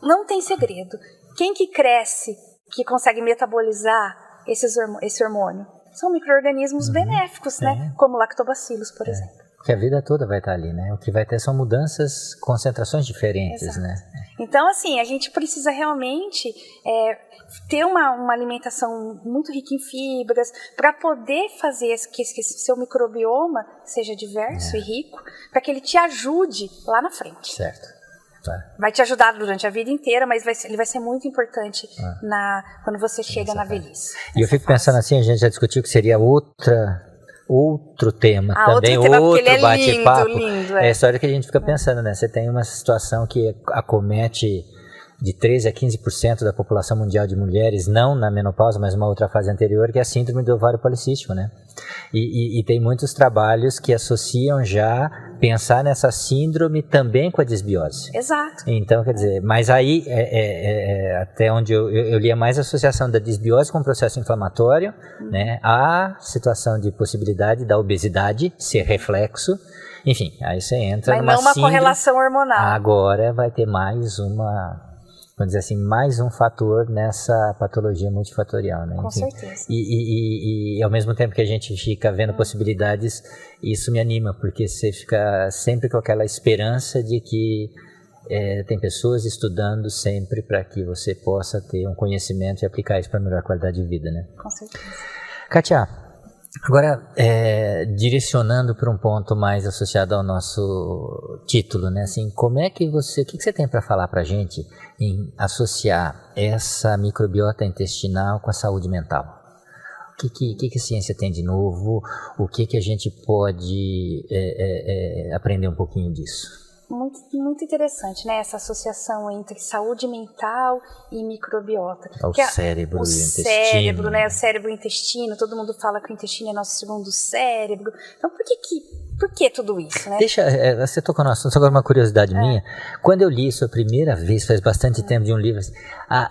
não tem segredo. Quem que cresce que conseguem metabolizar esse hormônio? São micro-organismos benéficos, né? Como lactobacilos, por exemplo. Que a vida toda vai estar ali, né? O que vai ter são mudanças, concentrações diferentes, Exato. né? Então, assim, a gente precisa realmente ter uma alimentação muito rica em fibras para poder fazer que esse seu microbioma seja diverso e rico, para que ele te ajude lá na frente. Certo. Vai te ajudar durante a vida inteira, mas ele vai ser muito importante quando você chega na velhice. E eu fico pensando assim, a gente já discutiu que seria outro tema também, outro bate-papo. É a história que a gente fica pensando, né? Você tem uma situação que acomete de 13% a 15% da população mundial de mulheres, não na menopausa, mas uma outra fase anterior, que é a síndrome do ovário policístico, né? E tem muitos trabalhos que associam já pensar nessa síndrome também com a disbiose. Exato. Então, quer dizer, mas aí, até onde eu li, é mais a associação da disbiose com o processo inflamatório, né? A situação de possibilidade da obesidade ser reflexo. Enfim, aí você entra numa síndrome. Mas não uma correlação hormonal. Agora vai ter mais vamos dizer assim, mais um fator nessa patologia multifatorial, né? Com certeza. E ao mesmo tempo que a gente fica vendo possibilidades, isso me anima, porque você fica sempre com aquela esperança de que tem pessoas estudando sempre para que você possa ter um conhecimento e aplicar isso para melhor qualidade de vida, né? Com certeza. Kátia, agora, direcionando para um ponto mais associado ao nosso título, né? Assim, o que você tem para falar para a gente em associar essa microbiota intestinal com a saúde mental? O que a ciência tem de novo? O que a gente pode aprender um pouquinho disso? Muito, muito interessante, né? Essa associação entre saúde mental e microbiota. O cérebro e o intestino. Cérebro, né? O cérebro e o intestino. Todo mundo fala que o intestino é nosso segundo cérebro. Então, por que tudo isso, né? Você tocou no assunto, agora uma curiosidade minha. Quando eu li isso a primeira vez, faz bastante tempo, de um livro,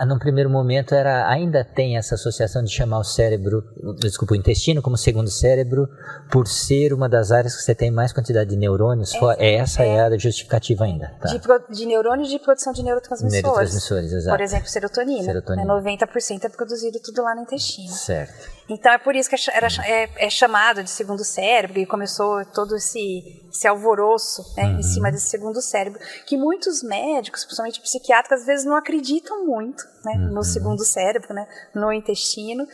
num primeiro momento ainda tem essa associação de chamar o intestino como segundo cérebro, por ser uma das áreas que você tem mais quantidade de neurônios. Essa é a justificativa ainda. Tá? De neurônios de produção de neurotransmissores. Neurotransmissores, exato. Por exemplo, serotonina. 90% é produzido tudo lá no intestino. Certo. Então é por isso que é chamado de segundo cérebro, e começou todo esse alvoroço, né, em cima desse segundo cérebro, que muitos médicos, principalmente psiquiatras, às vezes não acreditam muito, né, no segundo cérebro, né, no intestino.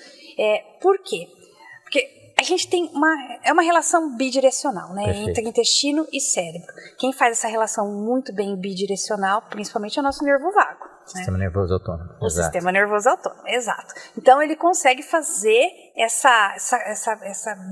Por quê? Porque a gente tem uma relação bidirecional, né, entre intestino e cérebro. Quem faz essa relação muito bem bidirecional, principalmente, é o nosso nervo vago. Sistema nervoso autônomo. O sistema nervoso autônomo, exato. Então ele consegue fazer essa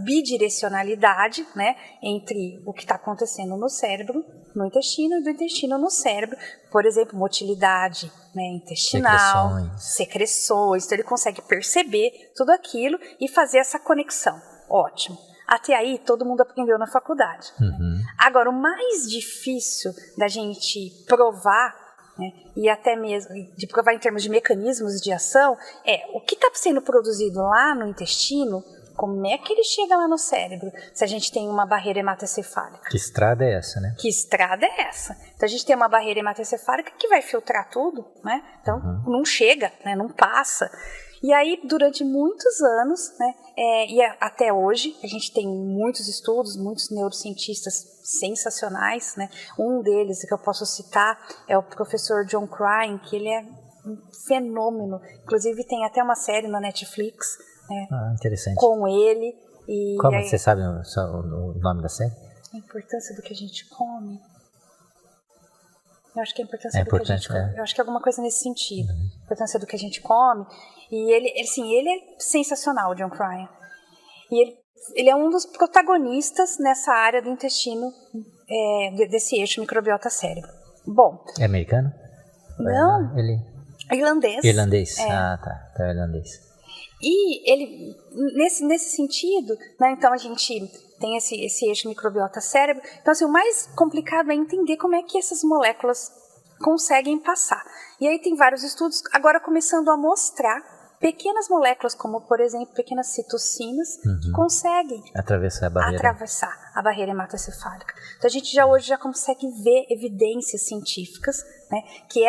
bidirecionalidade, né, entre o que está acontecendo no cérebro, no intestino, e do intestino no cérebro. Por exemplo, motilidade, né, intestinal, secreções. Então ele consegue perceber tudo aquilo e fazer essa conexão. Ótimo. Até aí todo mundo aprendeu na faculdade. Né? Agora, o mais difícil da gente provar, né, e até mesmo de provar em termos de mecanismos de ação, o que está sendo produzido lá no intestino, como é que ele chega lá no cérebro, se a gente tem uma barreira hematocefálica. Que estrada é essa, né? Que estrada é essa? Então a gente tem uma barreira hematocefálica que vai filtrar tudo, né? Então não chega, né, não passa. E aí, durante muitos anos, né, e até hoje, a gente tem muitos estudos, muitos neurocientistas sensacionais, né? Um deles que eu posso citar é o professor John Crine, que ele é um fenômeno. Inclusive, tem até uma série na Netflix, né, interessante. Com ele. Como você sabe o nome da série? A importância do que a gente come. Eu acho que a importância do que a gente come. Eu acho que é alguma coisa nesse sentido. A importância do que a gente come. E ele é sensacional, John Crine. E ele é um dos protagonistas nessa área do intestino, desse eixo microbiota-cérebro. Bom. É americano? Não. Ele... Irlandês. Irlandês. Tá. Tá, irlandês. E ele, nesse sentido, né, então a gente tem esse eixo microbiota-cérebro. Então, assim, o mais complicado é entender como é que essas moléculas conseguem passar. E aí tem vários estudos agora começando a mostrar pequenas moléculas, como, por exemplo, pequenas citocinas, que conseguem atravessar a barreira hematocefálica. Então, a gente hoje já consegue ver evidências científicas, né? Que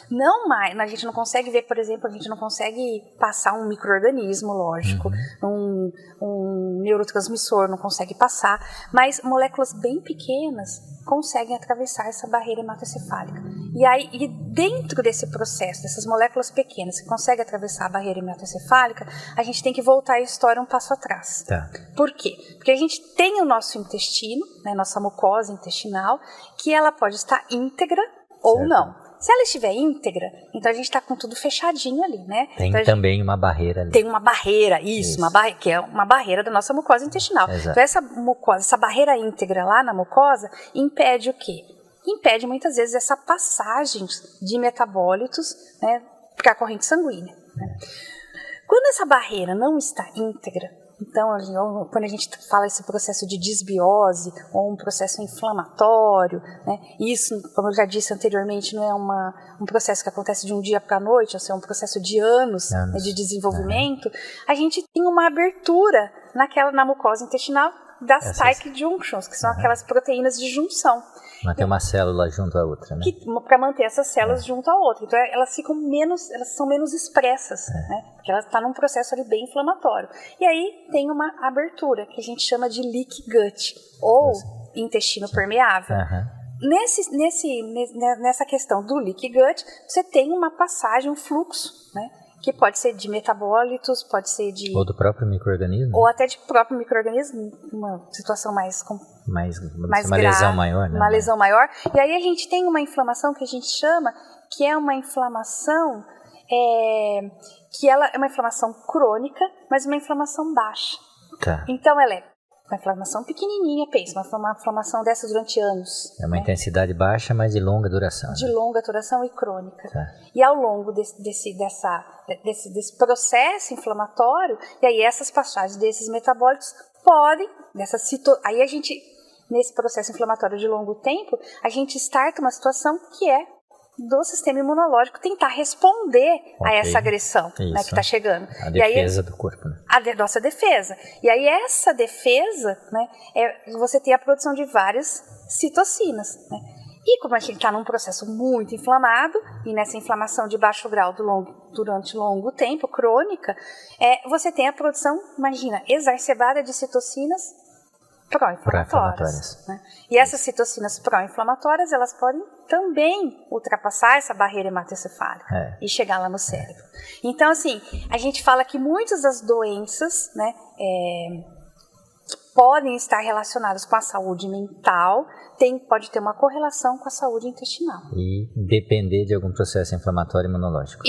não mais, a gente não consegue ver, por exemplo, a gente não consegue passar um micro-organismo, lógico, um neurotransmissor não consegue passar, mas moléculas bem pequenas conseguem atravessar essa barreira hematocefálica. E dentro desse processo, dessas moléculas pequenas que conseguem atravessar a barreira hematocefálica, a gente tem que voltar a história um passo atrás. Tá. Por quê? Porque a gente tem o nosso intestino, né, nossa mucosa intestinal, que ela pode estar íntegra ou não. Se ela estiver íntegra, então a gente está com tudo fechadinho ali, né? Tem então também uma barreira ali. Tem uma barreira, que é uma barreira da nossa mucosa intestinal. Exato. Então essa barreira íntegra lá na mucosa impede o quê? Impede muitas vezes essa passagem de metabólitos, né, para a corrente sanguínea. Né? Quando essa barreira não está íntegra, então, quando a gente fala esse processo de disbiose ou um processo inflamatório, né, isso, como eu já disse anteriormente, não é um processo que acontece de um dia para a noite, é um processo de anos. Né, de desenvolvimento, a gente tem uma abertura na mucosa intestinal das tight junctions, que são aquelas proteínas de junção. Manter uma célula junto à outra, né? Para manter essas células junto à outra. Então elas são menos expressas, né? Porque ela está num processo ali bem inflamatório. E aí tem uma abertura que a gente chama de leaky gut, ou intestino permeável. Nessa questão do leaky gut, você tem uma passagem, um fluxo, né? Que pode ser de metabólitos, pode ser de... Ou do próprio micro-organismo. Ou até de próprio micro-organismo, uma situação mais uma grave, lesão maior, né? Uma lesão maior. E aí a gente tem uma inflamação que a gente chama, que é uma inflamação, que ela é uma inflamação crônica, mas uma inflamação baixa. Tá. Então ela é uma inflamação pequenininha, pensa, uma inflamação dessas durante anos. É uma intensidade baixa, mas de longa duração. De longa duração e crônica. Tá. E ao longo desse processo inflamatório, e aí essas passagens desses metabólitos podem, aí a gente, nesse processo inflamatório de longo tempo, a gente starta uma situação que é do sistema imunológico tentar responder a essa agressão, né, que está chegando. A defesa do corpo, né? Nossa defesa. E aí essa defesa, né, você tem a produção de várias citocinas, né? E como a gente está num processo muito inflamado, e nessa inflamação de baixo grau durante longo tempo, crônica, você tem a produção, imagina, exacerbada de citocinas pró-inflamatórias. Né? E essas citocinas pró-inflamatórias, elas podem também ultrapassar essa barreira hematocefálica e chegar lá no cérebro. Então, assim, a gente fala que muitas das doenças, né, podem estar relacionadas com a saúde mental, pode ter uma correlação com a saúde intestinal. E depender de algum processo inflamatório imunológico.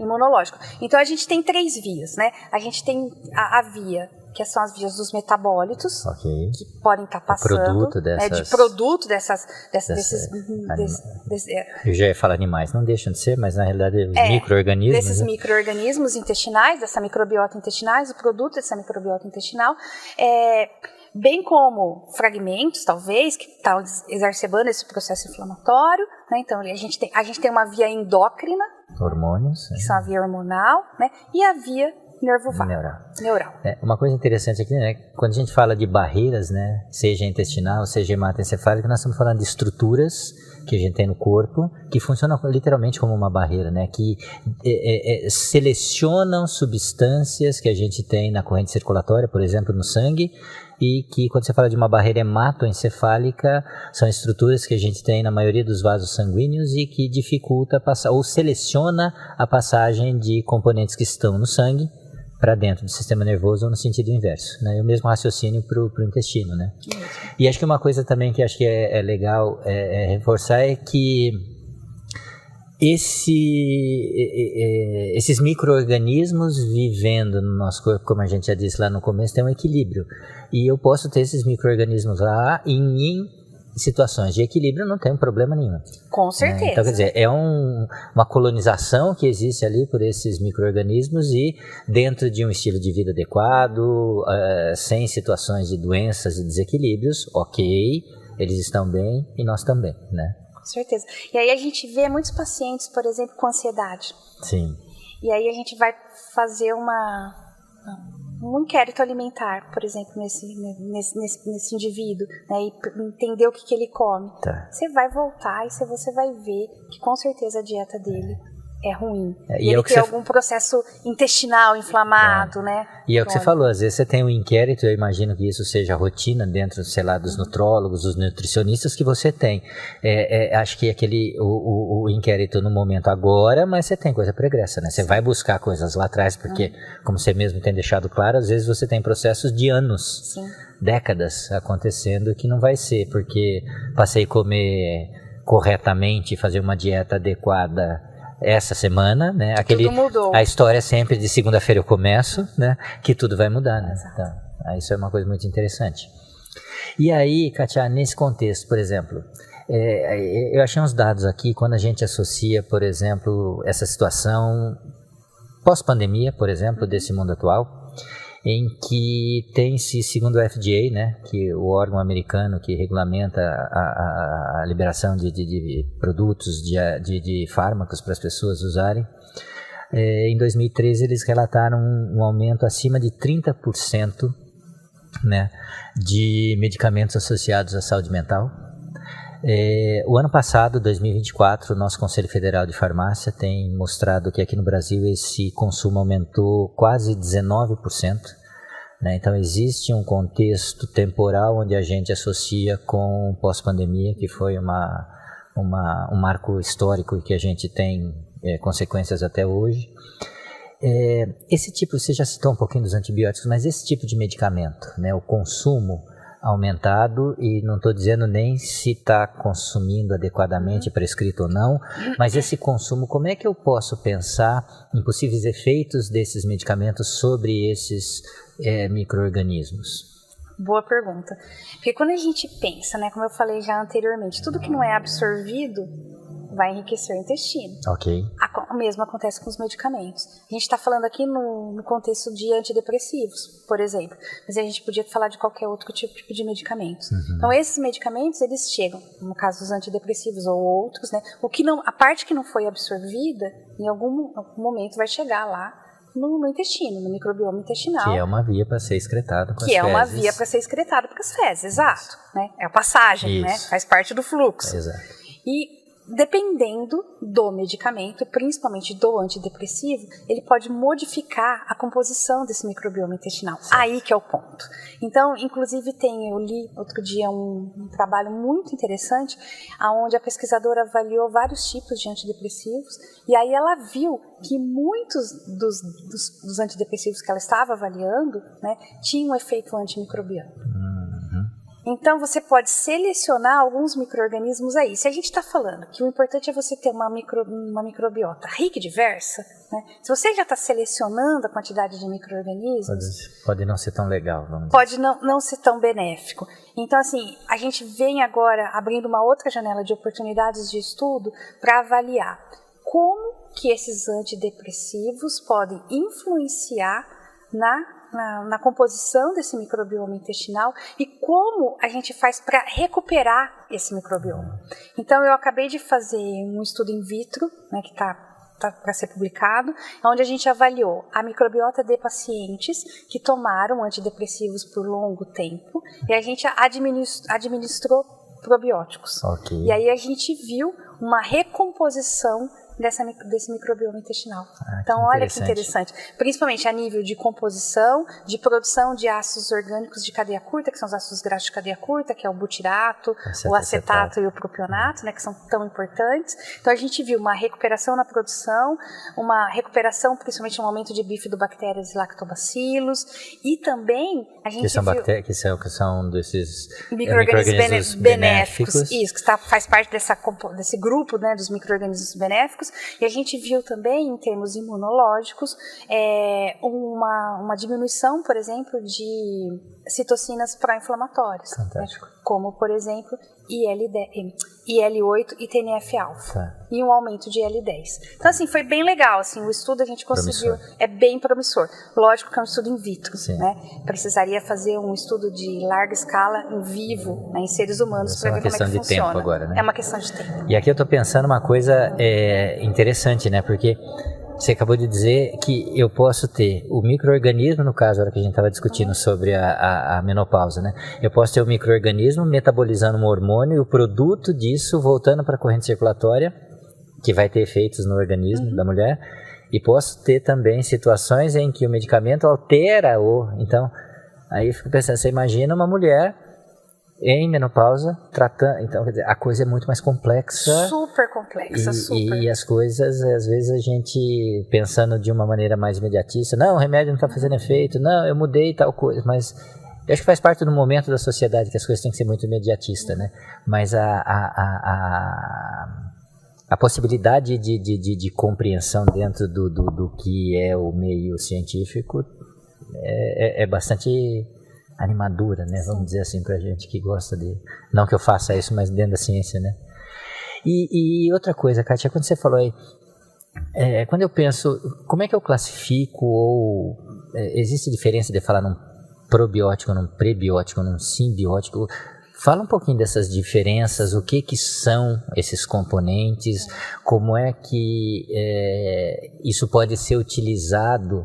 Imunológico. Então, a gente tem 3 vias, né? A gente tem a via, que são as vias dos metabólitos, que podem estar passando. Eu já ia falar animais, não deixam de ser, mas na realidade os micro-organismos. Desses micro-organismos intestinais, dessa microbiota intestinal, o produto dessa microbiota intestinal, bem como fragmentos, talvez, que estão exacerbando esse processo inflamatório, né? Então, a gente tem uma via endócrina, hormônios, que são a via hormonal, né? E a via neural. Uma coisa interessante aqui, né? Quando a gente fala de barreiras, né? Seja intestinal, seja hematoencefálica, nós estamos falando de estruturas que a gente tem no corpo que funcionam literalmente como uma barreira, né? Que selecionam substâncias que a gente tem na corrente circulatória, por exemplo, no sangue, e que quando você fala de uma barreira hematoencefálica, são estruturas que a gente tem na maioria dos vasos sanguíneos e que dificulta ou seleciona a passagem de componentes que estão no sangue para dentro do sistema nervoso ou no sentido inverso, né? E o mesmo raciocínio para o intestino, né? E acho que uma coisa também que acho que é legal reforçar é que esses micro-organismos vivendo no nosso corpo, como a gente já disse lá no começo, tem um equilíbrio. E eu posso ter esses micro-organismos lá em situações de equilíbrio, não tem problema nenhum. Com certeza. Então, quer dizer, é uma colonização que existe ali por esses micro-organismos e dentro de um estilo de vida adequado, sem situações de doenças e desequilíbrios, eles estão bem e nós também, né? Com certeza. E aí a gente vê muitos pacientes, por exemplo, com ansiedade. Sim. E aí a gente vai fazer uma um inquérito alimentar, por exemplo, nesse indivíduo, né, e entender o que ele come, você vai voltar e você vai ver que com certeza a dieta dele é ruim. E ele tem algum processo intestinal inflamado, né? E é o que você falou, às vezes você tem um inquérito, eu imagino que isso seja rotina dentro, sei lá, dos nutrólogos, dos nutricionistas que você tem. Acho que o inquérito no momento agora, mas você tem coisa pregressa, né? Você vai buscar coisas lá atrás, porque, como você mesmo tem deixado claro, às vezes você tem processos de anos, décadas acontecendo que não vai ser, porque passei a comer corretamente, fazer uma dieta adequada essa semana, né? Tudo mudou. A história é sempre de segunda-feira eu começo, né? Que tudo vai mudar, né? Então, isso é uma coisa muito interessante. E aí, Kátia, nesse contexto, por exemplo, eu achei uns dados aqui, quando a gente associa, por exemplo, essa situação pós-pandemia, por exemplo, desse mundo atual, em que tem-se, segundo o FDA, né, que o órgão americano que regulamenta a liberação de produtos, de fármacos para as pessoas usarem, em 2013 eles relataram um aumento acima de 30%, né, de medicamentos associados à saúde mental. O ano passado, 2024, o nosso Conselho Federal de Farmácia tem mostrado que aqui no Brasil esse consumo aumentou quase 19%, né? Então existe um contexto temporal onde a gente associa com pós-pandemia, que foi um marco histórico e que a gente tem consequências até hoje. Esse tipo, você já citou um pouquinho dos antibióticos, mas esse tipo de medicamento, né, o consumo aumentado, e não estou dizendo nem se está consumindo adequadamente, prescrito ou não, mas esse consumo, como é que eu posso pensar em possíveis efeitos desses medicamentos sobre esses micro-organismos? Boa pergunta. Porque quando a gente pensa, né, como eu falei já anteriormente, tudo que não é absorvido vai enriquecer o intestino. Ok. O mesmo acontece com os medicamentos. A gente está falando aqui no contexto de antidepressivos, por exemplo, mas a gente podia falar de qualquer outro tipo de medicamentos. Então, esses medicamentos, eles chegam, no caso dos antidepressivos ou outros, né, a parte que não foi absorvida, em algum momento vai chegar lá no intestino, no microbioma intestinal. Que é uma via para ser excretado com as fezes. Que é uma via para ser excretado com as fezes, exato. Né? É a passagem, né? Faz parte do fluxo. Exato. E dependendo do medicamento, principalmente do antidepressivo, ele pode modificar a composição desse microbioma intestinal. Certo. Aí que é o ponto. Então, inclusive, eu li outro dia um trabalho muito interessante, onde a pesquisadora avaliou vários tipos de antidepressivos, e aí ela viu que muitos dos antidepressivos que ela estava avaliando, né, tinham um efeito antimicrobiano. Então, você pode selecionar alguns micro-organismos aí. Se a gente está falando que o importante é você ter uma microbiota rica e diversa, né? Se você já está selecionando a quantidade de micro-organismos... Pode não ser tão legal, vamos dizer. Pode não ser tão benéfico. Então, assim, a gente vem agora abrindo uma outra janela de oportunidades de estudo para avaliar como que esses antidepressivos podem influenciar na composição desse microbioma intestinal e como a gente faz para recuperar esse microbioma. Então, eu acabei de fazer um estudo in vitro, né, que está para ser publicado, onde a gente avaliou a microbiota de pacientes que tomaram antidepressivos por longo tempo e a gente administrou probióticos. Okay. E aí a gente viu uma recomposição desse microbioma intestinal. Então, olha que interessante. Principalmente a nível de composição, de produção de ácidos orgânicos de cadeia curta, que são os ácidos graxos de cadeia curta, que é o butirato, o acetato e o propionato, né, que são tão importantes. Então, a gente viu uma recuperação na produção, uma recuperação, principalmente no aumento de bifidobactérias e lactobacilos, e também a gente viu... Que são desses micro-organismos benéficos. Isso, que faz parte desse grupo, né, dos micro-organismos benéficos. E a gente viu também, em termos imunológicos, uma diminuição, por exemplo, de citocinas pró-inflamatórias, né? Como, por exemplo, IL-8 e TNF-alfa, e um aumento de IL-10. Então, assim, foi bem legal, assim, o estudo a gente conseguiu, é bem promissor. Lógico que é um estudo in vitro, né? Precisaria fazer um estudo de larga escala em vivo, né, em seres humanos, para ver como é que funciona. É uma questão de tempo agora, né? É uma questão de tempo. E aqui eu estou pensando uma coisa interessante, né? Porque Você acabou de dizer que eu posso ter o micro-organismo, no caso, a hora que a gente estava discutindo sobre a menopausa, né? Eu posso ter o micro-organismo metabolizando um hormônio e o produto disso voltando para a corrente circulatória, que vai ter efeitos no organismo da mulher. E posso ter também situações em que o medicamento altera Então, aí eu fico pensando, você imagina uma mulher em menopausa tratando... Então, quer dizer, a coisa é muito mais complexa. Super complexa, super. E as coisas, às vezes, a gente pensando de uma maneira mais imediatista, não, o remédio não está fazendo efeito, não, eu mudei tal coisa, mas eu acho que faz parte do momento da sociedade que as coisas têm que ser muito imediatistas, né? Mas a possibilidade de compreensão dentro do que é o meio científico é bastante animadora, né? Vamos dizer assim, pra gente que gosta de... Não que eu faça isso, mas dentro da ciência, né? E outra coisa, Kátia, quando você falou aí, quando eu penso, como é que eu classifico existe diferença de falar num probiótico, num prebiótico, num simbiótico? Fala um pouquinho dessas diferenças, o que são esses componentes, como é que isso pode ser utilizado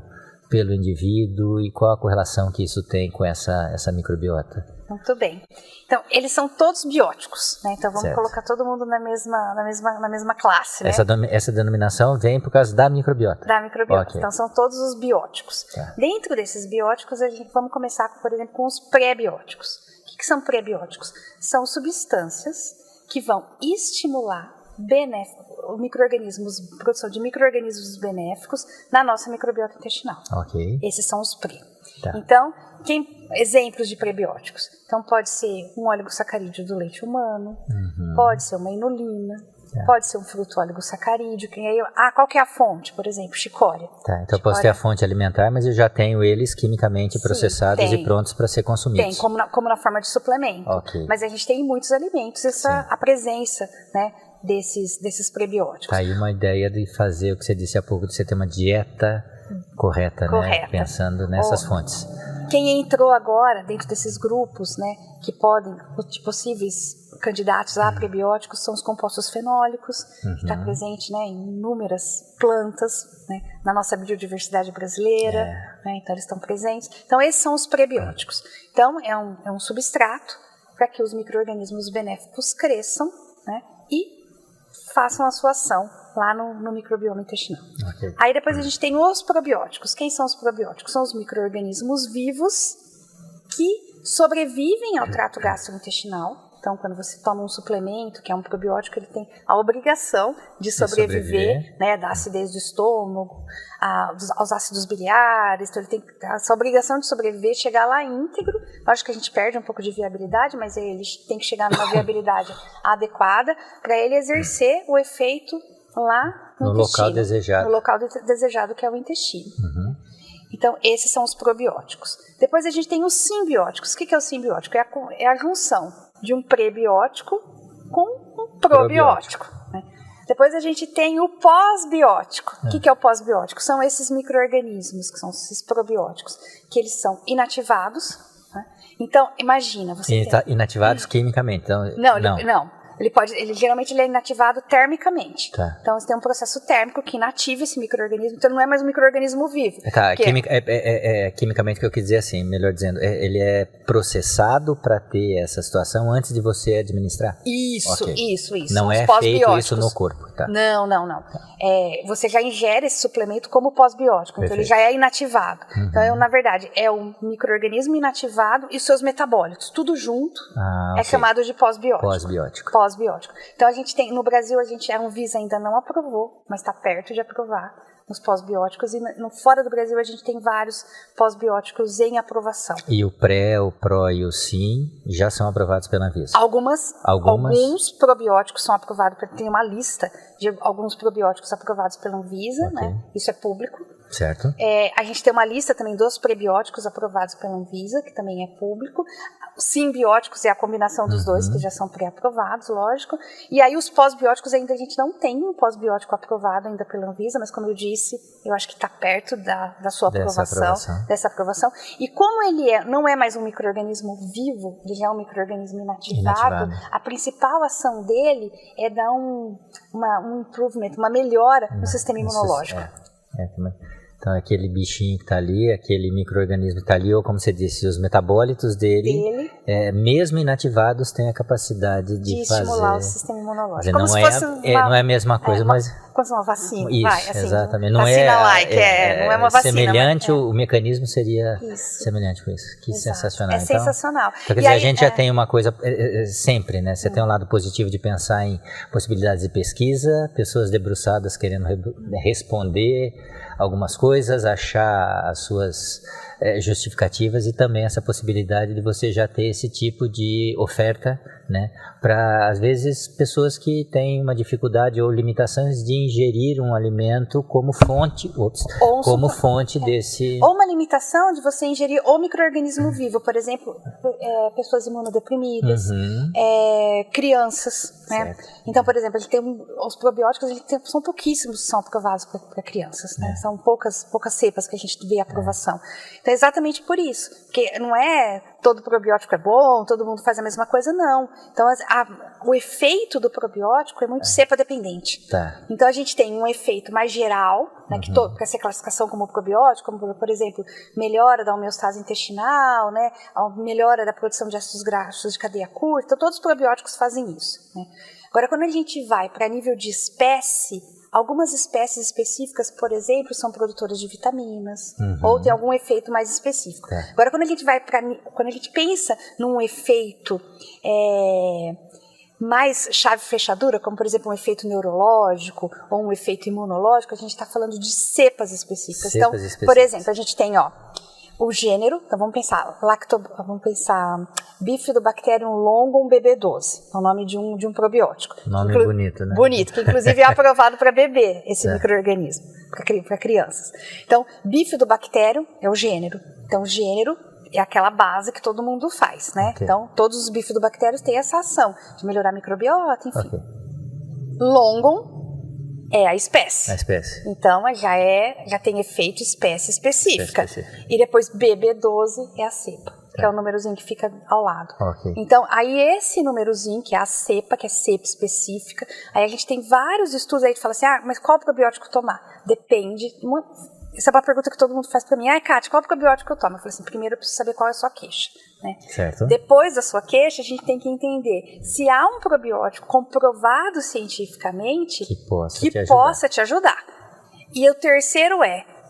pelo indivíduo e qual a correlação que isso tem com essa microbiota? Muito bem. Então, eles são todos bióticos, né? Então, vamos certo. Colocar todo mundo na mesma classe, né? Essa denominação vem por causa da microbiota? Da microbiota. Okay. Então, são todos os bióticos. Tá. Dentro desses bióticos, vamos começar, por exemplo, com os pré-bióticos. O que são pré-bióticos? São substâncias que vão estimular produção de micro-organismos benéficos na nossa microbiota intestinal. Okay. Esses são os pré. Tá. Então, exemplos de prebióticos. Então, pode ser um oligosacarídeo do leite humano, pode ser uma inulina, pode ser um fruto oligosacarídeo. Qual que é a fonte? Por exemplo, chicória. Tá, então eu posso ter a fonte alimentar, mas eu já tenho eles quimicamente processados e prontos para ser consumidos. Tem, como na forma de suplemento. Okay. Mas a gente tem em muitos alimentos a presença, né, desses prebióticos. Tá aí uma ideia de fazer o que você disse há pouco, de você ter uma dieta correta, né? Pensando nessas fontes. Quem entrou agora dentro desses grupos, né, que podem, de possíveis candidatos a prebióticos, são os compostos fenólicos, que está presente, né, em inúmeras plantas, né, na nossa biodiversidade brasileira, né, então eles estão presentes. Então esses são os prebióticos. Então é um substrato para que os micro-organismos benéficos cresçam, né, e façam a sua ação lá no microbioma intestinal. Okay. Aí depois a gente tem os probióticos. Quem são os probióticos? São os micro-organismos vivos que sobrevivem ao trato gastrointestinal. Então, quando você toma um suplemento, que é um probiótico, ele tem a obrigação de sobreviver. Né, da acidez do estômago, aos ácidos biliares. Então, ele tem essa obrigação de sobreviver, chegar lá íntegro. Acho que a gente perde um pouco de viabilidade, mas ele tem que chegar numa viabilidade adequada para ele exercer o efeito lá no intestino. Local desejado. No local desejado, que é o intestino. Então, esses são os probióticos. Depois a gente tem os simbióticos. O que é o simbiótico? É a junção de um prebiótico com um probiótico. Né? Depois a gente tem o pós-biótico. O que é o pós-biótico? São esses micro-organismos, que são esses probióticos, que eles são inativados. Né? Então, imagina, você inativados quimicamente. Então, não. Geralmente ele é inativado termicamente. Tá. Então você tem um processo térmico que inativa esse micro-organismo, então não é mais um micro-organismo vivo. Tá, quimicamente que eu quis dizer assim, melhor dizendo, ele é processado para ter essa situação antes de você administrar? Isso. Não é feito isso no corpo, tá? Não. Você já ingere esse suplemento como pós-biótico, então ele já é inativado. Então, na verdade, é um micro-organismo inativado e seus metabólitos, tudo junto, chamado de pós-biótico. Então, a gente tem, no Brasil, a Anvisa ainda não aprovou, mas está perto de aprovar os pós-bióticos, e fora do Brasil a gente tem vários pós-bióticos em aprovação. E o pré, o pró e o sim já são aprovados pela Anvisa? Alguns probióticos são aprovados, tem uma lista de alguns probióticos aprovados pela Anvisa, né? Isso é público. Certo. A gente tem uma lista também dos prebióticos aprovados pela Anvisa, que também é público. Os simbióticos é a combinação dos dois, que já são pré-aprovados, lógico. E aí os pós-bióticos ainda a gente não tem um pós-biótico aprovado ainda pela Anvisa, mas como eu disse, eu acho que está perto da sua dessa aprovação. E como ele não é mais um micro-organismo vivo, ele já é um micro-organismo inativado, a principal ação dele é dar um improvement, uma melhora no sistema imunológico. Então, aquele bichinho que está ali, aquele micro-organismo que está ali, ou como você disse, os metabólitos dele mesmo inativados, têm a capacidade de estimular o sistema imunológico. Dizer, como não, se fosse não é a mesma coisa, mas... Como uma vacina. Isso, assim, exatamente. Não vacina-like, não é uma vacina. Semelhante, o mecanismo seria semelhante com isso. Que Exato. sensacional. É sensacional. Então, quer dizer, a gente já tem uma coisa, sempre, né? Você tem um lado positivo de pensar em possibilidades de pesquisa, pessoas debruçadas querendo responder algumas coisas, achar as suas justificativas, e também essa possibilidade de você já ter esse tipo de oferta, né, para, às vezes, pessoas que têm uma dificuldade ou limitações de ingerir um alimento como fonte, desse... Ou uma limitação de você ingerir o micro-organismo vivo, por exemplo, pessoas imunodeprimidas, crianças, né? Então, por exemplo, os probióticos são pouquíssimos, são aprovados para crianças, né? São poucas cepas que a gente vê a aprovação. Então, é exatamente por isso, porque não é todo probiótico é bom, todo mundo faz a mesma coisa, não. Então, o efeito do probiótico é muito cepa dependente. Tá. Então, a gente tem um efeito mais geral, né, que para essa classificação como probiótico, como, por exemplo, melhora da homeostase intestinal, né, a melhora da produção de ácidos graxos de cadeia curta. Então, todos os probióticos fazem isso, né. Agora, quando a gente vai para nível de espécie, algumas espécies específicas, por exemplo, são produtoras de vitaminas, ou tem algum efeito mais específico. Agora, quando a gente pensa num efeito mais chave-fechadura, como, por exemplo, um efeito neurológico ou um efeito imunológico, a gente está falando de cepas específicas. Então, por exemplo, a gente tem, o gênero, então vamos pensar Bifidobacterium longum BB12, é o nome de um probiótico. Nome bonito, né? Bonito, que inclusive é aprovado para bebê, esse micro-organismo, para crianças. Então, Bifidobacterium é o gênero. Então, o gênero é aquela base que todo mundo faz, né? Okay. Então, todos os bifidobactérios têm essa ação de melhorar a microbiota, enfim. Okay. Longum é a espécie. Então, já tem efeito espécie específica. E depois BB12 é a cepa, que é o númerozinho que fica ao lado. Okay. Então, aí esse númerozinho, que é a cepa, que é cepa específica, aí a gente tem vários estudos aí que falam assim, mas qual probiótico tomar? Depende... Essa é uma pergunta que todo mundo faz para mim. Kátia, qual probiótico eu tomo? Eu falei assim, primeiro eu preciso saber qual é a sua queixa. Né? Certo. Depois da sua queixa, a gente tem que entender se há um probiótico comprovado cientificamente que possa te ajudar. E o terceiro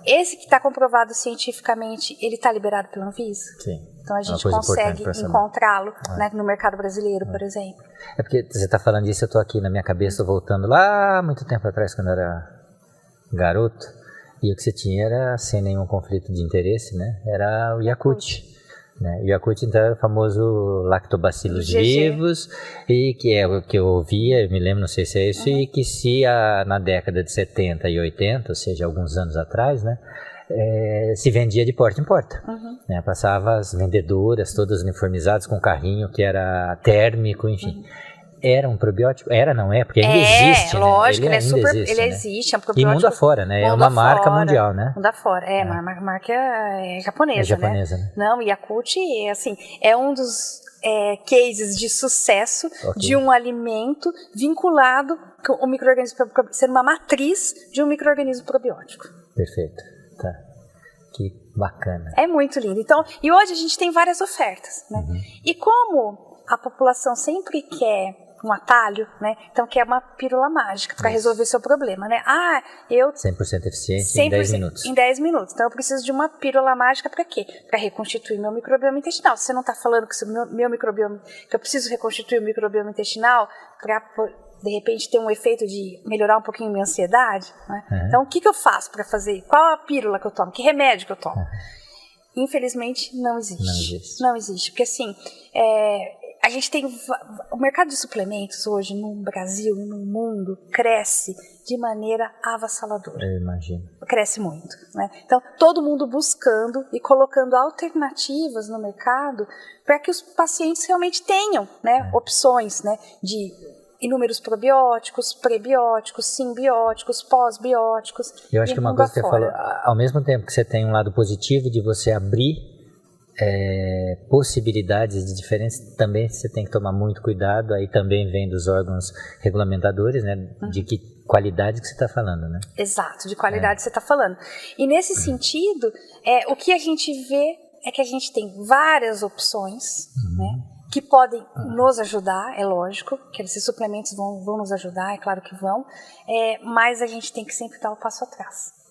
esse que está comprovado cientificamente, ele está liberado pela Anvisa? Sim. Então a gente consegue encontrá-lo né, no mercado brasileiro, por exemplo. É porque você está falando disso, eu estou aqui na minha cabeça, voltando lá muito tempo atrás, quando eu era garoto. E o que você tinha era, sem nenhum conflito de interesse, né? Era o Yakult. Né? O Yakult, então, era o famoso lactobacillus vivos, e que é o que eu ouvia, eu me lembro, não sei se é isso, e que na década de 70 e 80, ou seja, alguns anos atrás, né? Se vendia de porta em porta. Né? Passava as vendedoras, todas uniformizadas, com carrinho que era térmico, enfim. Era um probiótico? Não é? Porque ainda existe, lógico, né? Ele existe, é um probiótico. E mundo afora, né? É uma marca mundial, né? Mundo afora, uma marca japonesa, é japonesa, né? Não, Yakult, assim, é um dos cases de sucesso de um alimento vinculado com o micro-organismo, ser uma matriz de um micro-organismo probiótico. Perfeito, tá. Que bacana. É muito lindo. Então, e hoje a gente tem várias ofertas, né? E como a população sempre quer um atalho, né? Então quer uma pílula mágica para resolver seu problema, né? 100% eficiente em 10 minutos. Em 10 minutos. Então eu preciso de uma pílula mágica para quê? Para reconstituir meu microbioma intestinal. Você não está falando que meu microbioma, que eu preciso reconstituir o microbioma intestinal para de repente ter um efeito de melhorar um pouquinho minha ansiedade, né? Então o que eu faço para fazer? Qual a pílula que eu tomo? Que remédio que eu tomo? Infelizmente não existe. Não existe, porque assim a gente tem o mercado de suplementos hoje no Brasil e no mundo cresce de maneira avassaladora. Eu imagino. Cresce muito, né? Então todo mundo buscando e colocando alternativas no mercado para que os pacientes realmente tenham, né, opções, né, de inúmeros probióticos, prebióticos, simbióticos, pós-bióticos. Eu acho que uma coisa que você falou, ao mesmo tempo que você tem um lado positivo de você abrir possibilidades de diferença, também você tem que tomar muito cuidado, aí também vem dos órgãos regulamentadores, né, de que qualidade que você está falando, né? Exato, de qualidade você está falando. E nesse sentido, o que a gente vê é que a gente tem várias opções, né, que podem nos ajudar, é lógico, que esses suplementos vão nos ajudar, é claro que vão, mas a gente tem que sempre dar o passo atrás.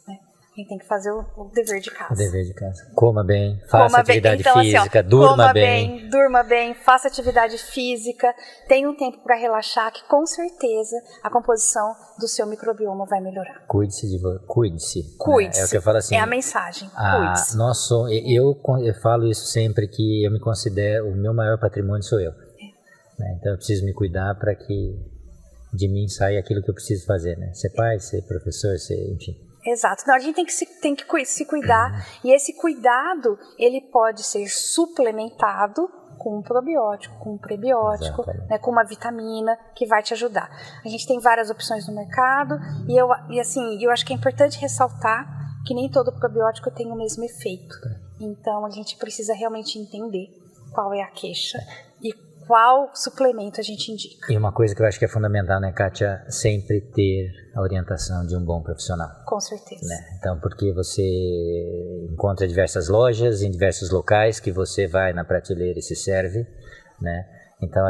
A gente tem que fazer o dever de casa. O dever de casa. Coma bem, faça atividade física, assim, durma bem. Durma bem, faça atividade física, tenha um tempo para relaxar, que com certeza a composição do seu microbioma vai melhorar. Cuide-se de você. Cuide-se. Cuide-se. É o que eu falo assim. É a mensagem. Cuide-se. Eu falo isso sempre, que eu me considero, o meu maior patrimônio sou eu. Né? Então eu preciso me cuidar para que de mim saia aquilo que eu preciso fazer. Né? Ser pai, ser professor, enfim. Exato. Não, a gente tem que se cuidar, e esse cuidado, ele pode ser suplementado com um probiótico, com um prebiótico, né, com uma vitamina que vai te ajudar. A gente tem várias opções no mercado, e eu acho que é importante ressaltar que nem todo probiótico tem o mesmo efeito. Então a gente precisa realmente entender qual é a queixa e qual suplemento a gente indica. E uma coisa que eu acho que é fundamental, né, Kátia? Sempre ter a orientação de um bom profissional. Com certeza. Né? Então, porque você encontra diversas lojas, em diversos locais, que você vai na prateleira e se serve, né? Então,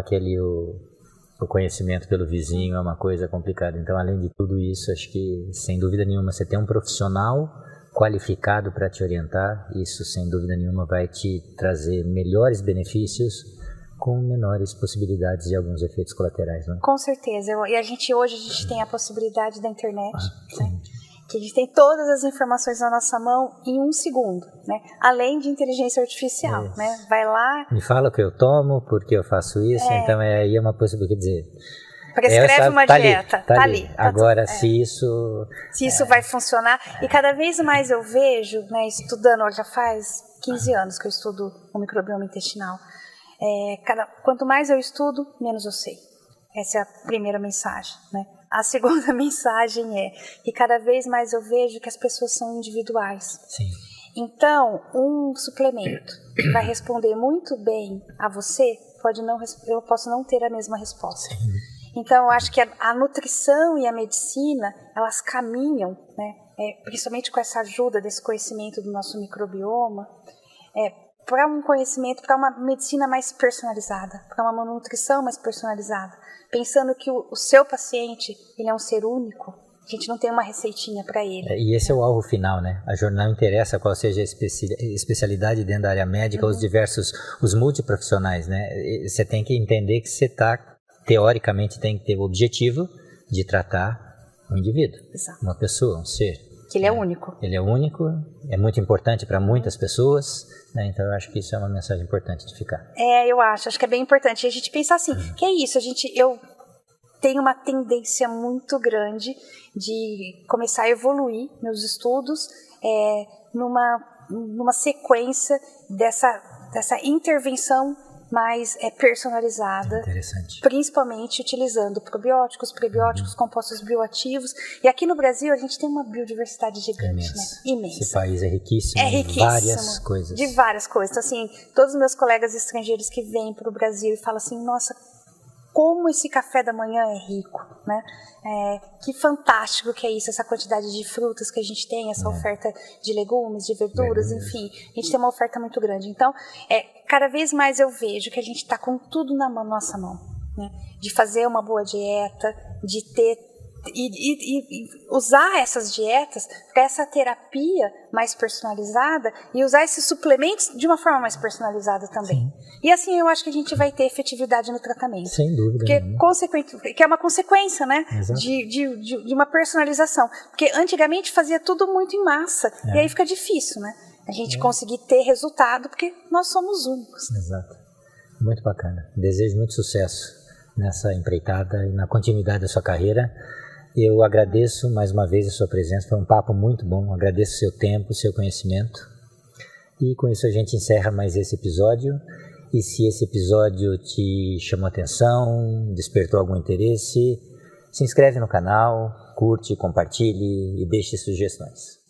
o conhecimento pelo vizinho é uma coisa complicada. Então, além de tudo isso, acho que, sem dúvida nenhuma, você tem um profissional qualificado para te orientar. Isso, sem dúvida nenhuma, vai te trazer melhores benefícios com menores possibilidades de alguns efeitos colaterais, né? Com certeza. E hoje a gente tem a possibilidade da internet, né? Que a gente tem todas as informações na nossa mão em um segundo, né? Além de inteligência artificial, né? Vai lá... Me fala o que eu tomo, porque eu faço isso, então aí é uma possibilidade, quer dizer... Prescreve uma dieta, tá ali. Agora, se isso vai funcionar, e cada vez mais eu vejo, né, estudando, já faz 15 anos que eu estudo o microbioma intestinal, quanto mais eu estudo, menos eu sei. Essa é a primeira mensagem, né? A segunda mensagem é que cada vez mais eu vejo que as pessoas são individuais. Sim. Então, um suplemento que vai responder muito bem a você, eu posso não ter a mesma resposta. Sim. Então, eu acho que a nutrição e a medicina, elas caminham, né? Principalmente com essa ajuda desse conhecimento do nosso microbioma, para um conhecimento, para uma medicina mais personalizada, para uma nutrição mais personalizada, pensando que o seu paciente, ele é um ser único, a gente não tem uma receitinha para ele. E esse é o alvo final, né? A jornada não interessa qual seja a especialidade dentro da área médica, os multiprofissionais, né? Você tem que entender que você teoricamente tem que ter o objetivo de tratar um indivíduo, uma pessoa, um ser. Que ele é único. Ele é único, é muito importante para muitas pessoas, né? Então eu acho que isso é uma mensagem importante de ficar. Eu acho que é bem importante. A gente pensa assim, que é isso, eu tenho uma tendência muito grande de começar a evoluir meus estudos numa sequência dessa intervenção mais personalizada, principalmente utilizando probióticos, prebióticos, compostos bioativos. E aqui no Brasil a gente tem uma biodiversidade gigante, né? Imensa. Esse país é riquíssimo, de várias coisas. De várias coisas. Então, assim, todos os meus colegas estrangeiros que vêm para o Brasil e falam assim, nossa, como esse café da manhã é rico, né? Que fantástico que é isso, essa quantidade de frutas que a gente tem, essa oferta de legumes, de verduras, enfim. A gente tem uma oferta muito grande. Então, cada vez mais eu vejo que a gente está com tudo na nossa mão, né? De fazer uma boa dieta, de ter e usar essas dietas para essa terapia mais personalizada e usar esses suplementos de uma forma mais personalizada também. Sim. E assim eu acho que a gente vai ter efetividade no tratamento. Sem dúvida. Que é uma consequência, né? De uma personalização. Porque antigamente fazia tudo muito em massa. E aí fica difícil, né? A gente conseguir ter resultado, porque nós somos únicos. Exato. Muito bacana. Desejo muito sucesso nessa empreitada e na continuidade da sua carreira. Eu agradeço mais uma vez a sua presença, foi um papo muito bom, agradeço o seu tempo, o seu conhecimento. E com isso a gente encerra mais esse episódio. E se esse episódio te chamou atenção, despertou algum interesse, se inscreve no canal, curte, compartilhe e deixe sugestões.